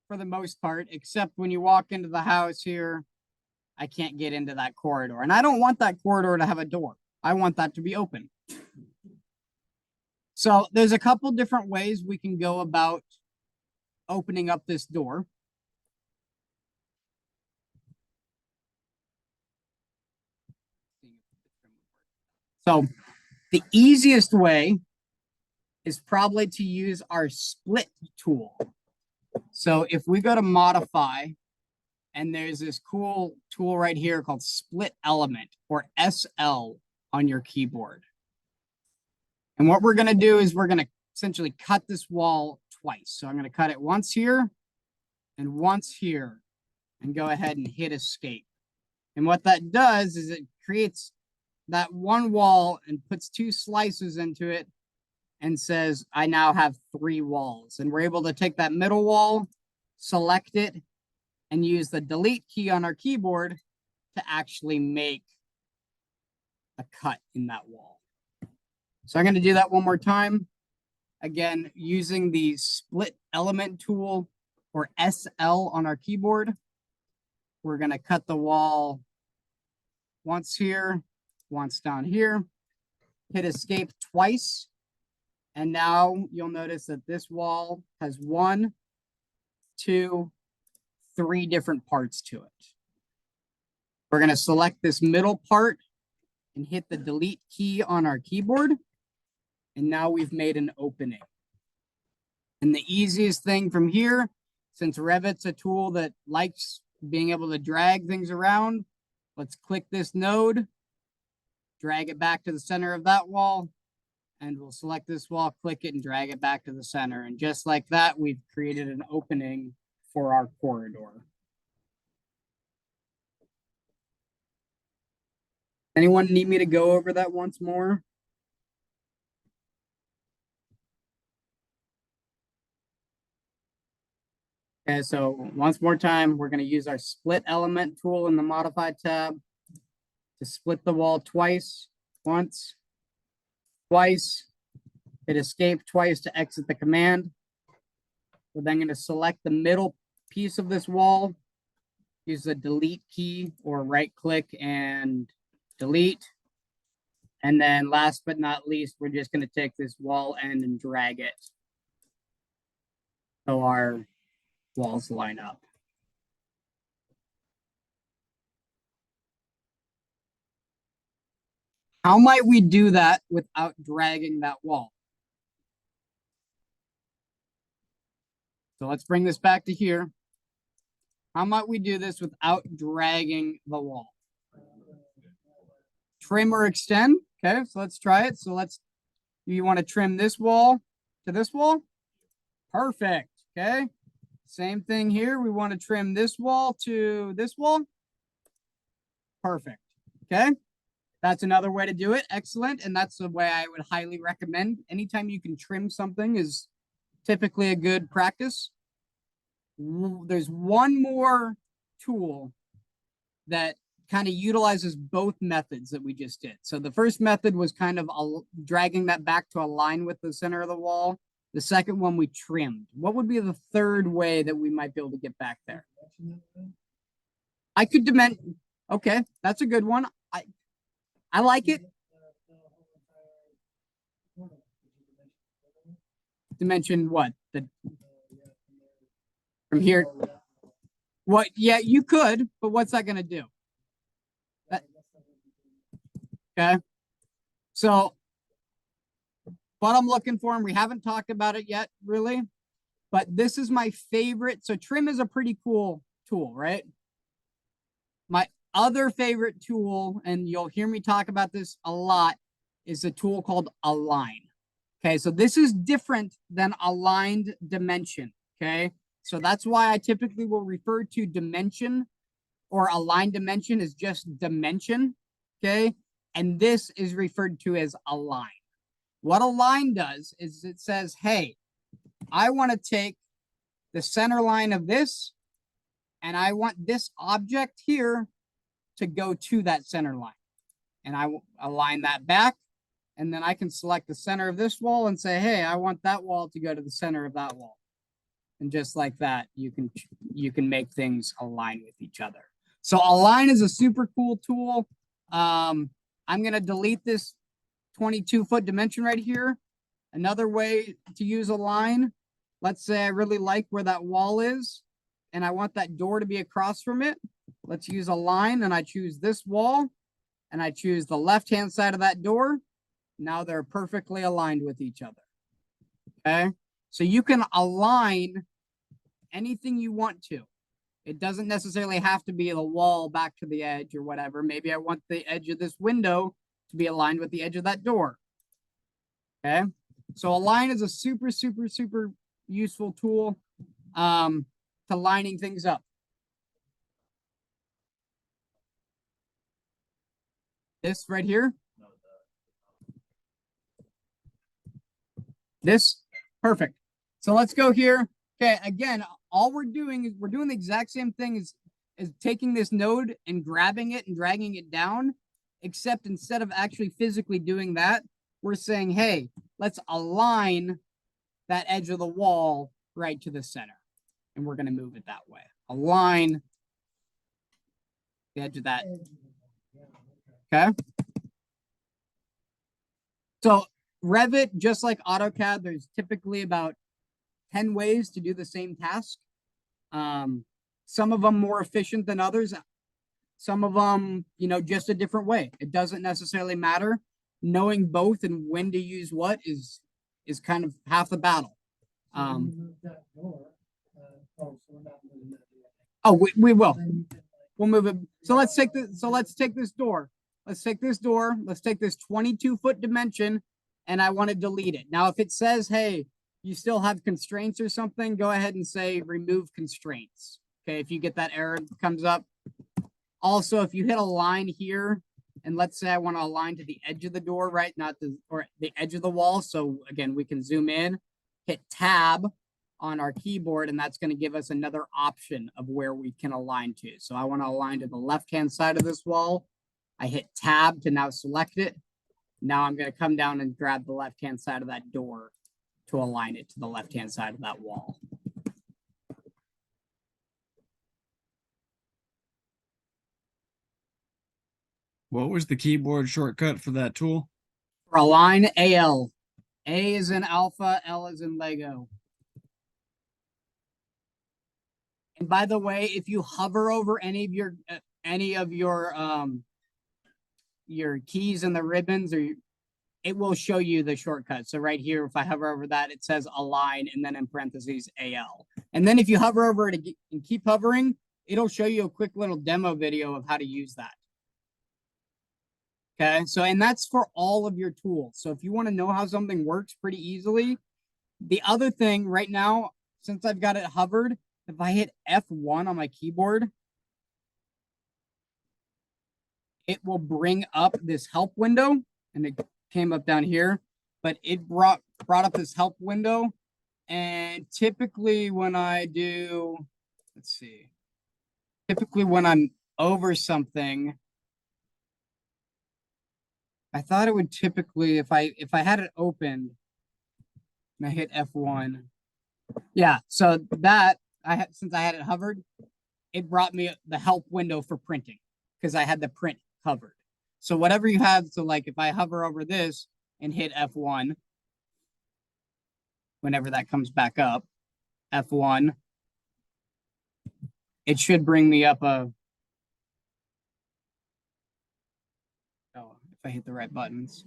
for the most part, except when you walk into the house here, I can't get into that corridor. And I don't want that corridor to have a door. I want that to be open. So there's a couple different ways we can go about opening up this door. So the easiest way is probably to use our split tool. So if we go to modify, and there's this cool tool right here called split element, or SL, on your keyboard. And what we're gonna do is we're gonna essentially cut this wall twice. So I'm gonna cut it once here and once here, and go ahead and hit escape. And what that does is it creates that one wall and puts two slices into it and says, I now have 3 walls. And we're able to take that middle wall, select it, and use the delete key on our keyboard to actually make a cut in that wall. So I'm going to do that one more time. Again, using the split element tool, or SL, on our keyboard. We're going to cut the wall once here, once down here, hit escape twice. And now you'll notice that this wall has 1, 2, 3 different parts to it. We're going to select this middle part and hit the delete key on our keyboard. And now we've made an opening. And the easiest thing from here, since Revit's a tool that likes being able to drag things around, let's click this node, drag it back to the center of that wall, and we'll select this wall, click it, and drag it back to the center. And just like that, we've created an opening for our corridor. Anyone need me to go over that once more? Okay, so once more time, we're going to use our split element tool in the modify tab to split the wall twice, once, twice, hit escape twice to exit the command. We're then going to select the middle piece of this wall, use the delete key or right click and delete. And then last but not least, we're just going to take this wall end and drag it so our walls line up. How might we do that without dragging that wall? So let's bring this back to here. How might we do this without dragging the wall? Trim or extend. Okay, so let's try it. So you want to trim this wall to this wall? Perfect. Okay. Same thing here. We want to trim this wall to this wall. Perfect. Okay. That's another way to do it. Excellent. And that's the way I would highly recommend. Anytime you can trim something is typically a good practice. There's one more tool that kind of utilizes both methods that we just did. So the first method was kind of dragging that back to align with the center of the wall. The second one we trimmed. What would be the third way that we might be able to get back there? I could dimension. Okay, that's a good one. I like it. Dimension what? From here. What? Yeah, you could, but what's that going to do? Okay. So what I'm looking for, and we haven't talked about it yet, really, but this is my favorite. So trim is a pretty cool tool, right? My other favorite tool, and you'll hear me talk about this a lot, is a tool called align. Okay, so this is different than aligned dimension. Okay, so that's why I typically will refer to dimension or aligned dimension as just dimension. Okay, and this is referred to as align. What align does is it says, hey, I want to take the center line of this And I want this object here to go to that center line. And I will align that back. And then I can select the center of this wall and say, hey, I want that wall to go to the center of that wall. And just like that, you can make things align with each other. So align is a super cool tool. I'm going to delete this 22-foot dimension right here. Another way to use align, let's say I really like where that wall is and I want that door to be across from it. Let's use align, and I choose this wall and I choose the left-hand side of that door. Now they're perfectly aligned with each other. Okay. So you can align anything you want to. It doesn't necessarily have to be the wall back to the edge or whatever. Maybe I want the edge of this window to be aligned with the edge of that door. Okay. So align is a super, super, super useful tool to lining things up. This right here. This, perfect. So let's go here. Okay, again, all we're doing is we're doing the exact same thing as taking this node and grabbing it and dragging it down, except instead of actually physically doing that, we're saying, hey, let's align that edge of the wall right to the center. And we're going to move it that way. Align the edge of that. Okay. So Revit, just like AutoCAD, there's typically about 10 ways to do the same task. Some of them more efficient than others. Some of them, just a different way. It doesn't necessarily matter. Knowing both and when to use what is kind of half the battle. We will. We'll move it. So let's take this. So let's take this door. Let's take this door. Let's take this 22-foot dimension, and I want to delete it. Now, if it says, hey, you still have constraints or something, go ahead and say remove constraints. Okay, if you get that error that comes up. Also, if you hit a line here, and let's say I want to align to the edge of the door, right? Or the edge of the wall. So again, we can zoom in, hit tab on our keyboard, and that's going to give us another option of where we can align to. So I want to align to the left-hand side of this wall. I hit tab to now select it. Now I'm going to come down and grab the left-hand side of that door to align it to the left-hand side of that wall. What was the keyboard shortcut for that tool? For align, AL. A is in alpha, L is in Lego. And by the way, if you hover over any of your keys and the ribbons, it will show you the shortcut. So right here, if I hover over that, it says align and then in parentheses AL. And then if you hover over it and keep hovering, it'll show you a quick little demo video of how to use that. Okay, so and that's for all of your tools. So if you want to know how something works pretty easily, the other thing right now, since I've got it hovered, if I hit F1 on my keyboard, it will bring up this help window, and it came up down here, but it brought up this help window. And typically when I do, let's see, typically when I'm over something, I thought it would typically, if I had it open and I hit F1, yeah, so that since I had it hovered, it brought me the help window for printing because I had the print covered. So whatever you have, so like if I hover over this and hit F1, whenever that comes back up, F1, it should bring me up a, oh, if I hit the right buttons.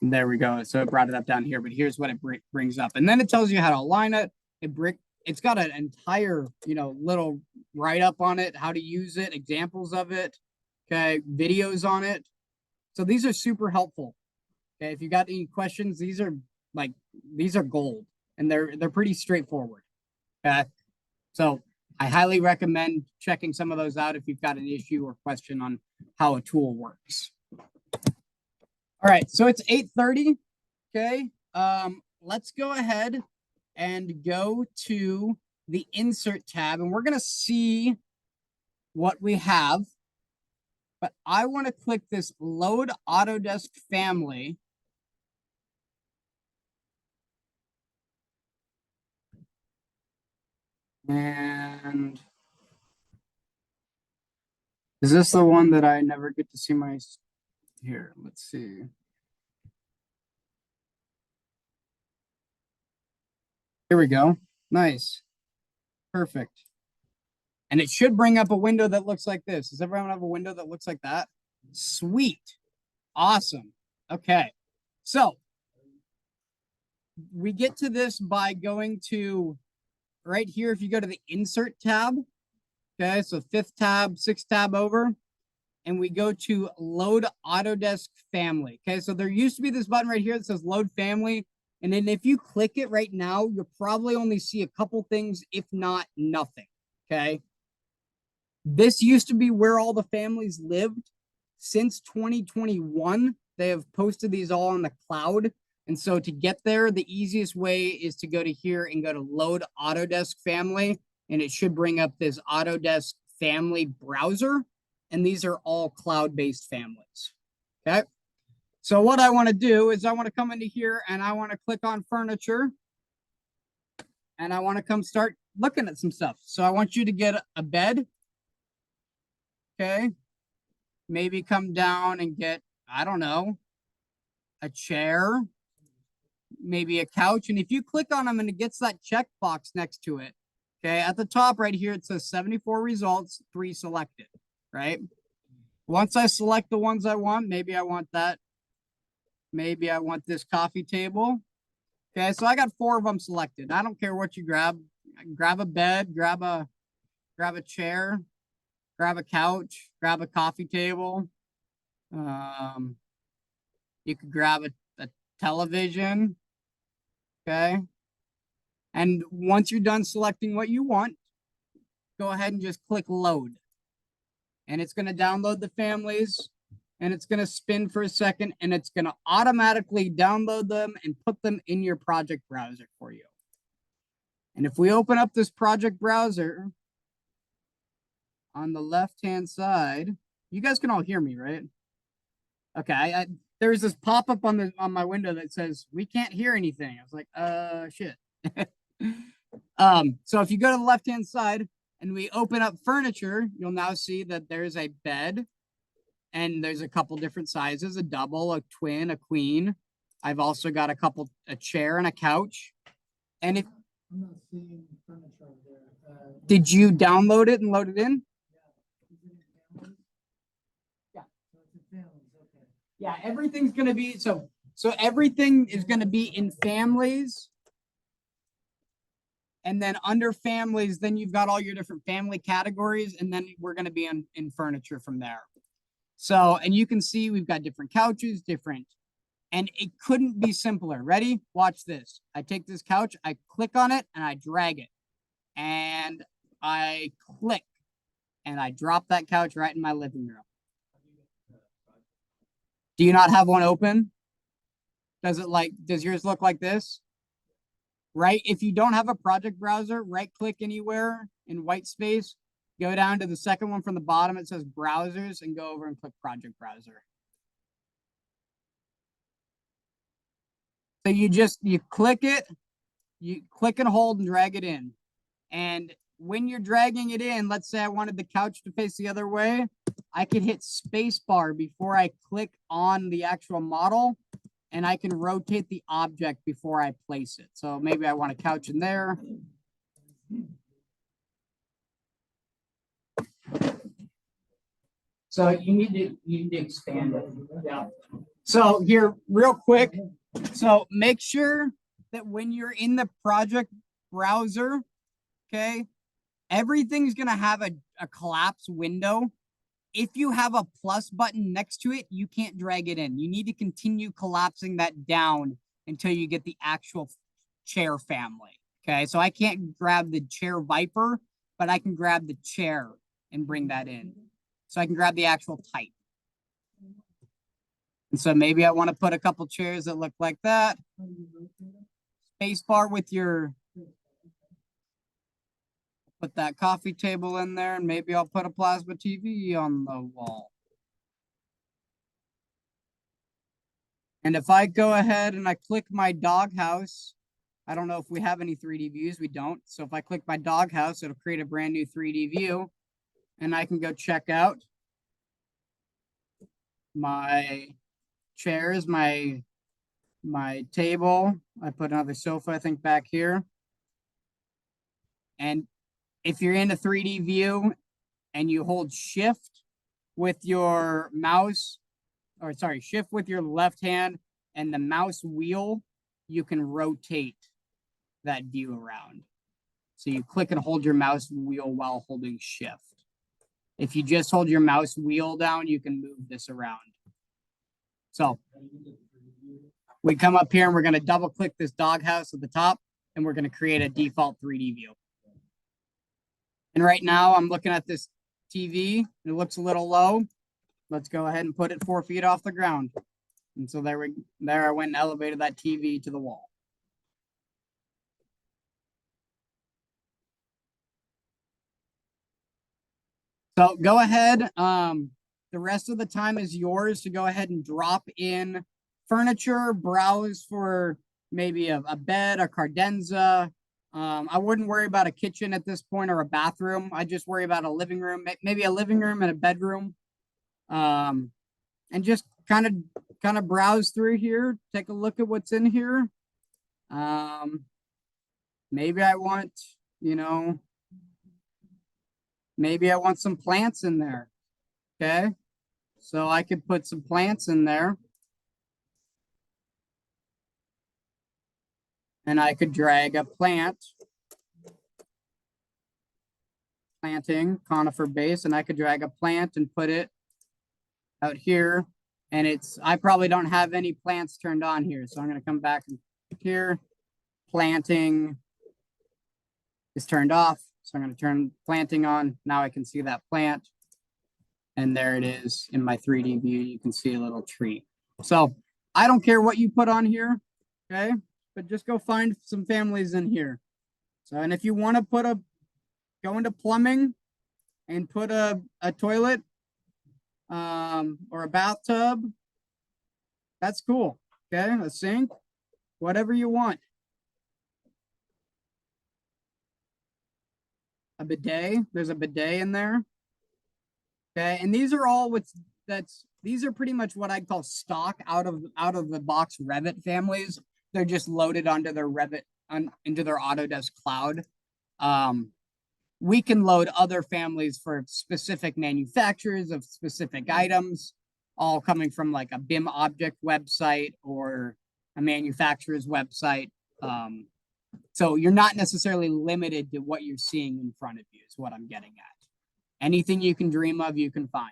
There we go. So it brought it up down here, but here's what it brings up. And then it tells you how to align it. It's got an entire, little write-up on it, how to use it, examples of it, okay, videos on it. So these are super helpful. Okay, if you got any questions, these are gold, and they're pretty straightforward. Okay, so I highly recommend checking some of those out if you've got an issue or question on how a tool works. All right, so it's 8:30. Okay, let's go ahead and go to the insert tab and we're gonna see what we have. But I want to click this load Autodesk family. And is this the one that I never get to see my, here, let's see. Here we go. Nice. Perfect. And it should bring up a window that looks like this. Does everyone have a window that looks like that? Sweet. Awesome. Okay. So we get to this by going to right here. If you go to the insert tab, okay, so 5th tab, 6th tab over, and we go to load Autodesk family. Okay, so there used to be this button right here that says load family. And then if you click it right now, you'll probably only see a couple things, if not nothing. Okay. This used to be where all the families lived. Since 2021, they have posted these all on the cloud. And so to get there, the easiest way is to go to here and go to load Autodesk family. And it should bring up this Autodesk family browser. And these are all cloud-based families. Okay. So what I want to do is I want to come into here and I want to click on furniture. And I want to come start looking at some stuff. So I want you to get a bed. Okay. Maybe come down and get, I don't know, a chair, maybe a couch. And if you click on them and it gets that checkbox next to it, okay, at the top right here, it says 74 results, 3 selected, right? Once I select the ones I want, maybe I want that. Maybe I want this coffee table. Okay, so I got 4 of them selected. I don't care what you grab. Grab a bed, grab a chair, grab a couch, grab a coffee table. You could grab a television. Okay. And once you're done selecting what you want, go ahead and just click load. And it's going to download the families and it's going to spin for a second and it's going to automatically download them and put them in your project browser for you. And if we open up this project browser on the left-hand side, you guys can all hear me, right? Okay, there's this pop-up on my window that says we can't hear anything. I was like, shit. So if you go to the left-hand side and we open up furniture, you'll now see that there's a bed and there's a couple different sizes, a double, a twin, a queen. I've also got a chair and a couch. And if I'm not seeing furniture there. did you download it and load it in? Yeah. So it's in families, okay. Yeah, everything's gonna be so everything is gonna be in families. And then under families, then you've got all your different family categories, and then we're gonna be in furniture from there. So, and you can see we've got different couches, and it couldn't be simpler. Ready? Watch this. I take this couch, I click on it, and I drag it. And I click, and I drop that couch right in my living room. Do you not have one open? Does yours look like this? Right? If you don't have a project browser, right click anywhere in white space, go down to the second one from the bottom. It says browsers and go over and click project browser. So you click it, you click and hold and drag it in. And when you're dragging it in, let's say I wanted the couch to face the other way, I can hit space bar before I click on the actual model, and I can rotate the object before I place it. So maybe I want a couch in there. So you need to expand it. Yeah. So here, real quick. So make sure that when you're in the project browser, okay, everything's gonna have a collapse window. If you have a plus button next to it, you can't drag it in. You need to continue collapsing that down until you get the actual chair family. Okay, so I can't grab the chair Viper, but I can grab the chair and bring that in. So I can grab the actual type. And so maybe I want to put a couple chairs that look like that. Space bar with your, put that coffee table in there, and maybe I'll put a plasma TV on the wall. And if I go ahead and I click my doghouse, I don't know if we have any 3D views. We don't. So if I click my doghouse, it'll create a brand new 3D view, and I can go check out my chairs, my table. I put another sofa, I think, back here. And if you're in a 3D view and you hold shift with your mouse, or sorry, shift with your left hand and the mouse wheel, you can rotate that view around. So you click and hold your mouse wheel while holding shift. If you just hold your mouse wheel down, you can move this around. So we come up here and we're going to double click this doghouse at the top, and we're going to create a default 3D view. And right now I'm looking at this TV. It looks a little low. Let's go ahead and put it 4 feet off the ground. And so there I went and elevated that TV to the wall. So go ahead. The rest of the time is yours to go ahead and drop in furniture, browse for maybe a bed, a cardenza. I wouldn't worry about a kitchen at this point or a bathroom. I just worry about a living room, maybe a living room and a bedroom. And just kind of browse through here, take a look at what's in here. Maybe I want, maybe I want some plants in there. Okay. So I could put some plants in there. And I could drag a plant, planting, conifer base, and I could drag a plant and put it out here. And I probably don't have any plants turned on here. So I'm going to come back here. Planting is turned off. So I'm going to turn planting on. Now I can see that plant. And there it is in my 3D view. You can see a little tree. So I don't care what you put on here. Okay. But just go find some families in here. So, and if you want to go into plumbing and put a toilet or a bathtub, that's cool. Okay. A sink, whatever you want. A bidet, there's a bidet in there. Okay. And these are all these are pretty much what I'd call stock out of the box Revit families. They're just loaded onto their Revit, into their Autodesk cloud. We can load other families for specific manufacturers of specific items, all coming from like a BIM object website or a manufacturer's website. So you're not necessarily limited to what you're seeing in front of you is what I'm getting at. Anything you can dream of, you can find.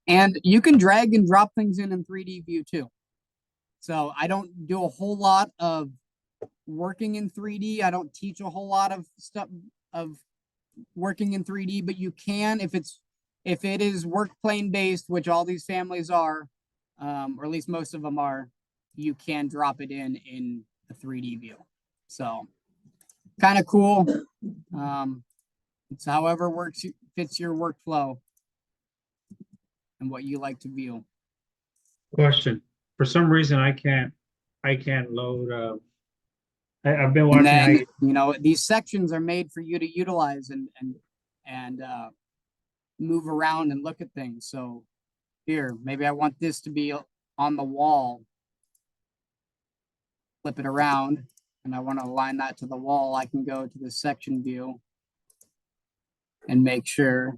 And you can drag and drop things in 3D view too. So I don't do a whole lot of working in 3D. I don't teach a whole lot of stuff of working in 3D, but you can, if it is work plane based, which all these families are, or at least most of them are, you can drop it in a 3D view. So kind of cool. It's however fits your workflow and what you like to view. Question. For some reason, I can't load. I've been watching. And then, these sections are made for you to utilize and move around and look at things. So here, maybe I want this to be on the wall. Flip it around, and I want to align that to the wall. I can go to the section view and make sure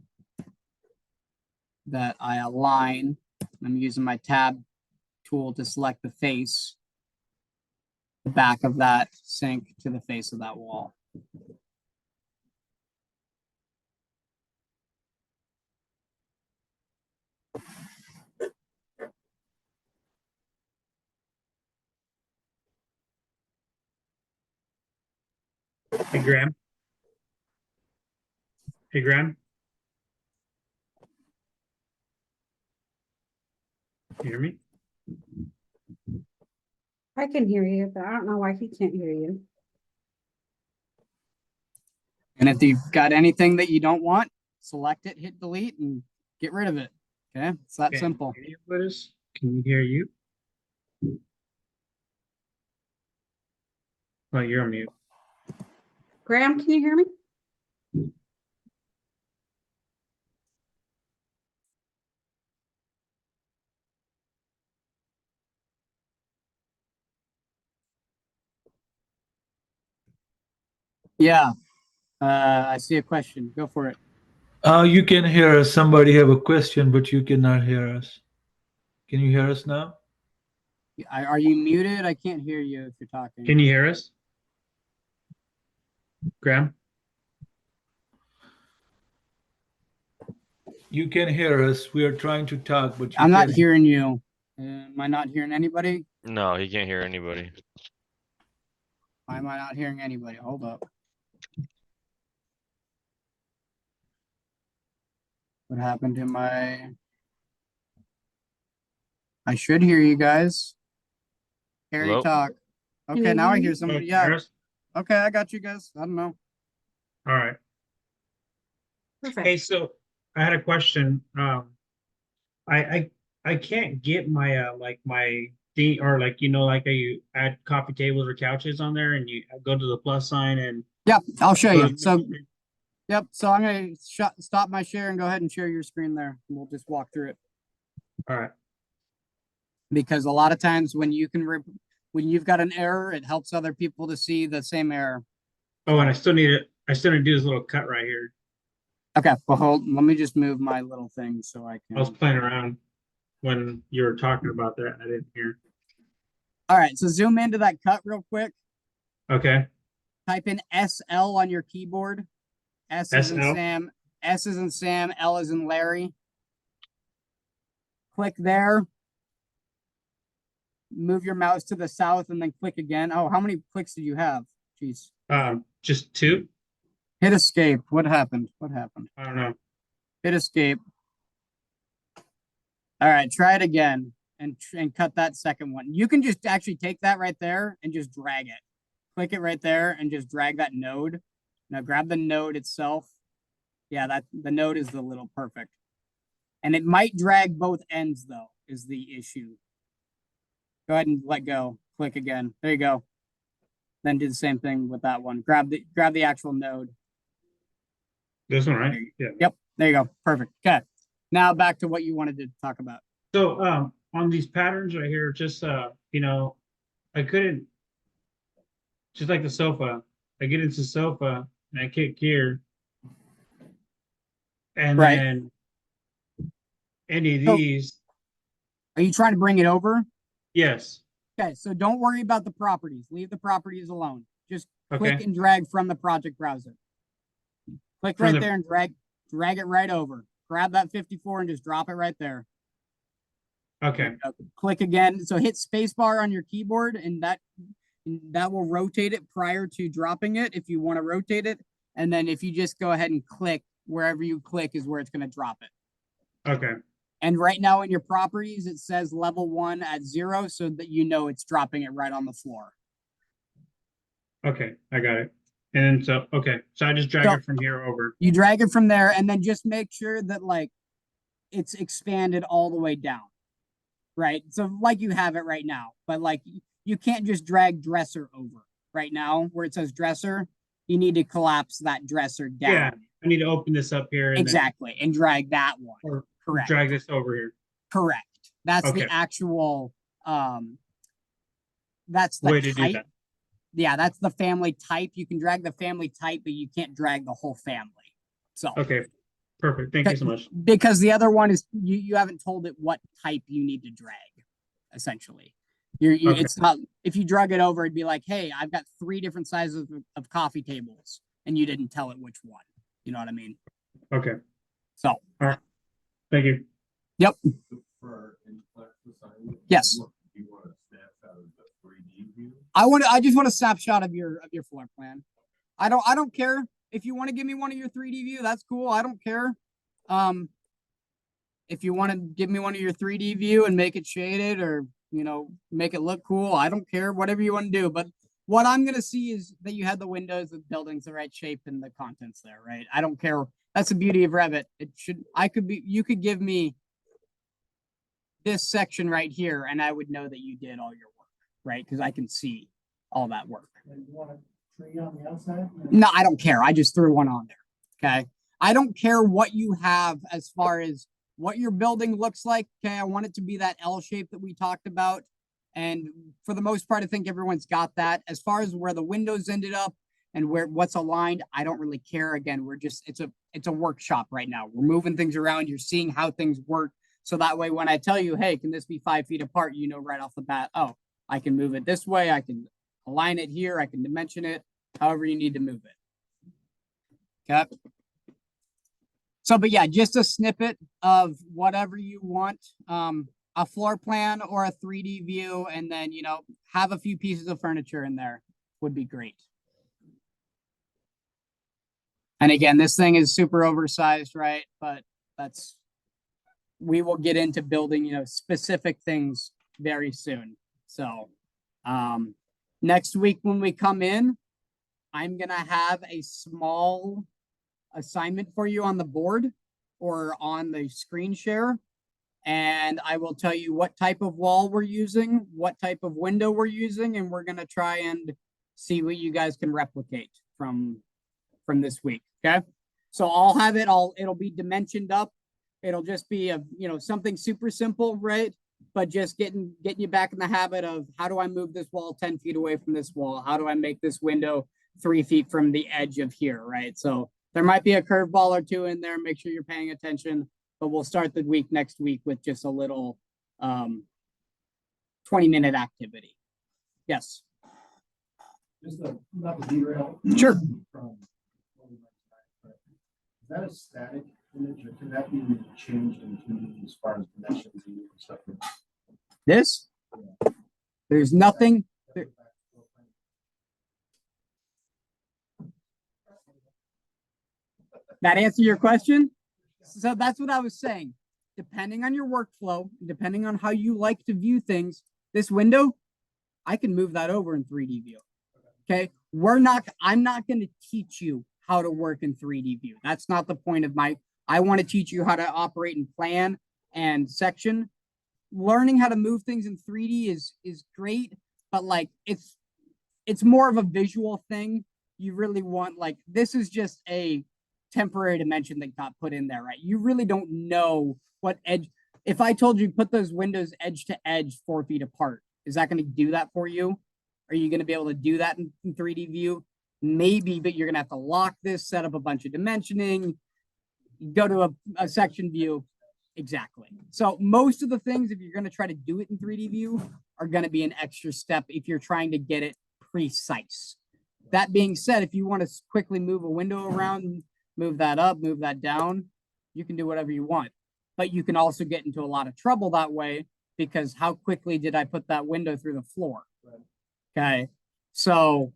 that I align. I'm using my tab tool to select the face, the back of that sink to the face of that wall. Hey, Graham. Hey, Graham. You hear me? I can hear you, but I don't know why he can't hear you. And if you've got anything that you don't want, select it, hit delete, and get rid of it. Okay, it's that simple. Can you put us? Can you hear you? Oh, you're on mute. Graham, can you hear me? Yeah. I see a question. Go for it. You can hear us. Somebody have a question, but you cannot hear us. Can you hear us now? Are you muted? I can't hear you if you're talking. Can you hear us? Graham? You can hear us. We are trying to talk, but I'm not can't. hearing you. Am I not hearing anybody? No, he can't hear anybody. Why am I not hearing anybody? Hold up. What happened to my... I should hear you guys. Harry, Hello? talk. Can Okay, you now hear I me? hear Oh, somebody. can you hear Yeah. us? Okay, I got you guys. I don't know. All right. Perfect. Hey, so I had a question. I can't get my like my thing or like like you add coffee tables or couches on there and you go to the plus sign and Yep, I'll show go you. to- So, yep. So I'm gonna stop my share and go ahead and share your screen there. We'll just walk through it all right. because a lot of times when you can when you've got an error, it helps other people to see the same error. Oh, and I still need to do this little cut right here. Okay, well, hold. Let me just move my little thing so I I was can. playing around when you were talking about that. I didn't hear. All right, so zoom into that cut real quick. Okay. Type in SL on your keyboard. S is in SL? Sam. S is in Sam. L is in Larry. Click there. Move your mouse to the south and then click again. Oh, how many clicks do you have? Jeez. Just two? Hit escape. What happened? What happened? I don't know. Hit escape. All right, try it again and cut that second one. You can just actually take that right there and just drag it. Click it right there and just drag that node. Now grab the node itself. Yeah, that the node is the little perfect. And it might drag both ends though, is the issue. Go ahead and let go. Click again. There you go. Then do the same thing with that one. Grab the actual node. This one, right? Yeah. Yep. There you go. Perfect. Okay. Now back to what you wanted to talk about. So on these patterns right here, just I couldn't just like the sofa. I get into sofa and I kick here. And Right. then any of So- these, Are you trying to bring it over? yes. Okay, so don't worry about the properties. Leave the properties alone. Just click Okay. and drag from the project browser. Click From right the- there and drag it right over. Grab that 54 and just drop it right there. Okay. Click again. So hit spacebar on your keyboard and that will rotate it prior to dropping it if you want to rotate it. And then if you just go ahead and click, wherever you click is where it's going to drop it. Okay. And right now in your properties, it says level 1 at 0 so that you know it's dropping it right on the floor. Okay. I got it. And so, okay. So I just drag So- it from here over. You drag it from there and then just make sure that like it's expanded all the way down. Right. So like you have it right now, but like you can't just drag dresser over right now where it says dresser. You need to collapse that dresser down. Yeah. I need to open this up here. And Exactly. And drag that one. Or Correct. drag this over here. Correct. That's Okay. the actual that's the Way to do type. that. Yeah, that's the family type. You can drag the family type, but you can't drag the whole family. So Okay. Perfect. Thank you so much. because the other one is you haven't told it what type you need to drag, essentially. Okay. It's not if you drag it over, it'd be like, hey, I've got 3 different sizes of coffee tables, and you didn't tell it which one. You know what I mean? Okay. So Thank you. yep. For our in-class assignment, Yes. You want to snapshot of the 3D view? I just want a snapshot of your floor plan. I don't care. If you want to give me one of your 3D view, that's cool. I don't care. If you want to give me one of your 3D view and make it shaded or, you know, make it look cool, I don't care. Whatever you want to do. But what I'm going to see is that you had the windows, the buildings, the right shape, and the contents there, right? I don't care. That's the beauty of Revit. You could give me this section right here and I would know that you did all your work, right? Because I can see all that work. And you want a tree on the outside? No, I don't care. I just threw one on there. Okay. I don't care what you have as far as what your building looks like. Okay. I want it to be that L shape that we talked about. And for the most part, I think everyone's got that. As far as where the windows ended up and what's aligned, I don't really care. Again, it's a workshop right now. We're moving things around. You're seeing how things work. So that way, when I tell you, hey, can this be 5 feet apart? You know, right off the bat, oh, I can move it this way. I can align it here. I can dimension it however you need to move it. Okay. So, but yeah, just a snippet of whatever you want. A floor plan or a 3D view, and then, you know, have a few pieces of furniture in there would be great. And again, this thing is super oversized, right? But we will get into building, you know, specific things very soon. So, next week when we come in, I'm going to have a small assignment for you on the board or on the screen share. And I will tell you what type of wall we're using, what type of window we're using, and we're going to try and see what you guys can replicate from this week. Okay. So I'll have it'll be dimensioned up. It'll just be something super simple, right? But just getting you back in the habit of how do I move this wall 10 feet away from this wall? How do I make this window 3 feet from the edge of here, right? So there might be a curveball or two in there. Make sure you're paying attention, but we'll start the week next week with just a little 20-minute activity. Yes. Just not to derail. Sure. From what we went tonight, but is that a static image or can that be changed into as far as dimensions and stuff? This? There's nothing. That answer your question? So that's what I was saying. Depending on your workflow, depending on how you like to view things, this window, I can move that over in 3D view. Okay. I'm not going to teach you how to work in 3D view. That's not the point of I want to teach you how to operate in plan and section. Learning how to move things in 3D is great, but like it's more of a visual thing. You really want, like, this is just a temporary dimension that got put in there, right? You really don't know what edge. If I told you put those windows edge to edge 4 feet apart, is that going to do that for you? Are you going to be able to do that in 3D view? Maybe, but you're going to have to lock this, set up a bunch of dimensioning, go to a section view. Exactly. So most of the things, if you're going to try to do it in 3D view, are going to be an extra step if you're trying to get it precise. That being said, if you want to quickly move a window around, move that up, move that down, you can do whatever you want. But you can also get into a lot of trouble that way because how quickly did I put that window through the floor? Okay. So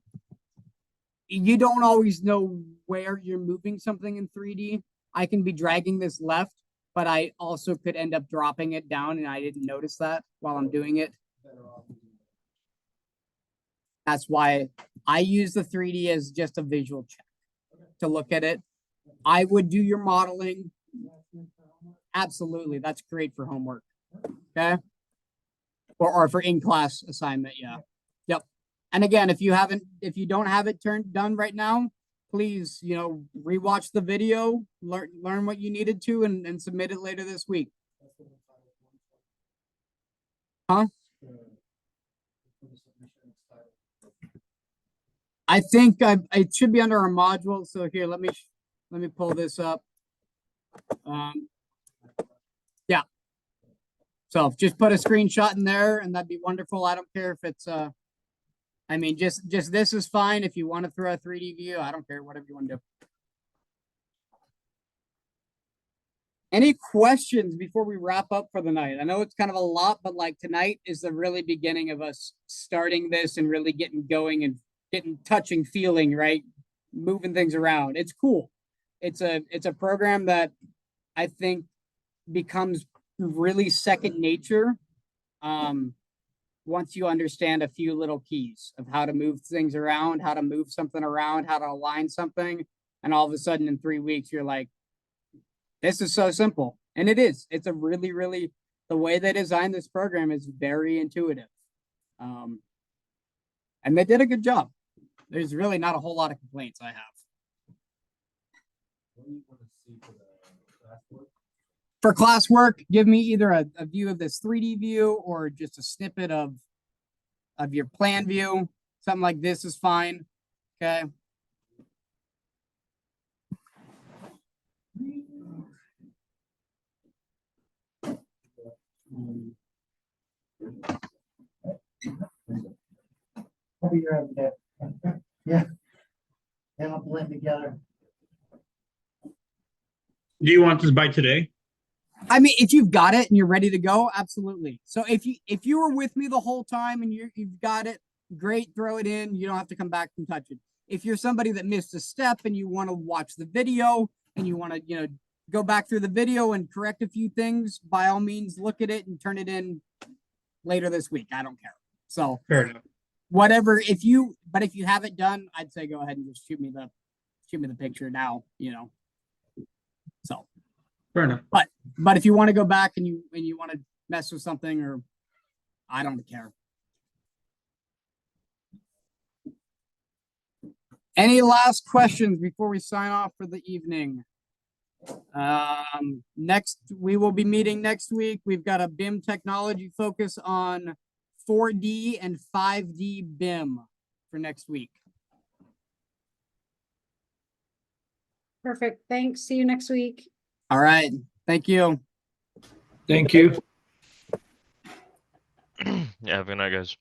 you don't always know where you're moving something in 3D. I can be dragging this left, but I also could end up dropping it down and I didn't notice that while I'm doing it. That's why I use the 3D as just a visual check to look at it. I would do your modeling. Absolutely. That's great for homework. Okay. Or for in-class assignment. Yeah. Yep. And again, if you don't have it done right now, please, rewatch the video, learn what you needed to and submit it later this week. Huh? I think it should be under our module. So here, let me pull this up. Yeah. So just put a screenshot in there and that'd be wonderful. I don't care if it's, just this is fine. If you want to throw a 3D view, I don't care, whatever you want to do. Any questions before we wrap up for the night? I know it's kind of a lot, but like tonight is the really beginning of us starting this and really getting going and getting touching, feeling, right? moving things around. It's cool. It's a program that I think becomes really second nature. Once you understand a few little keys of how to move things around, how to move something around, how to align something, and all of a sudden in 3 weeks you're like, this is so simple. And it is. It's a really, really, the way they designed this program is very intuitive. And they did a good job. There's really not a whole lot of complaints I have. For classwork, give me either a view of this 3D view or just a snippet of your plan view. Something like this is fine. Okay. I'll be here every day. Yeah. They don't blend together. Do you want this by today? I mean, if you've got it and you're ready to go, absolutely. So if you were with me the whole time and you've got it, great, throw it in. You don't have to come back and touch it. If you're somebody that missed a step and you want to watch the video and you want to, go back through the video and correct a few things, by all means, look at it and turn it in later this week. I don't care. So Fair enough. whatever. If you have it done, I'd say go ahead and just shoot me the picture now. So. Fair enough. But if you want to go back and you want to mess with something, or I don't care. Any last questions before we sign off for the evening? We will be meeting next week. We've got a BIM technology focus on 4D and 5D BIM for next week. Perfect. Thanks. See you next week. All right. Thank you. Thank you. Yeah, have a good night, guys.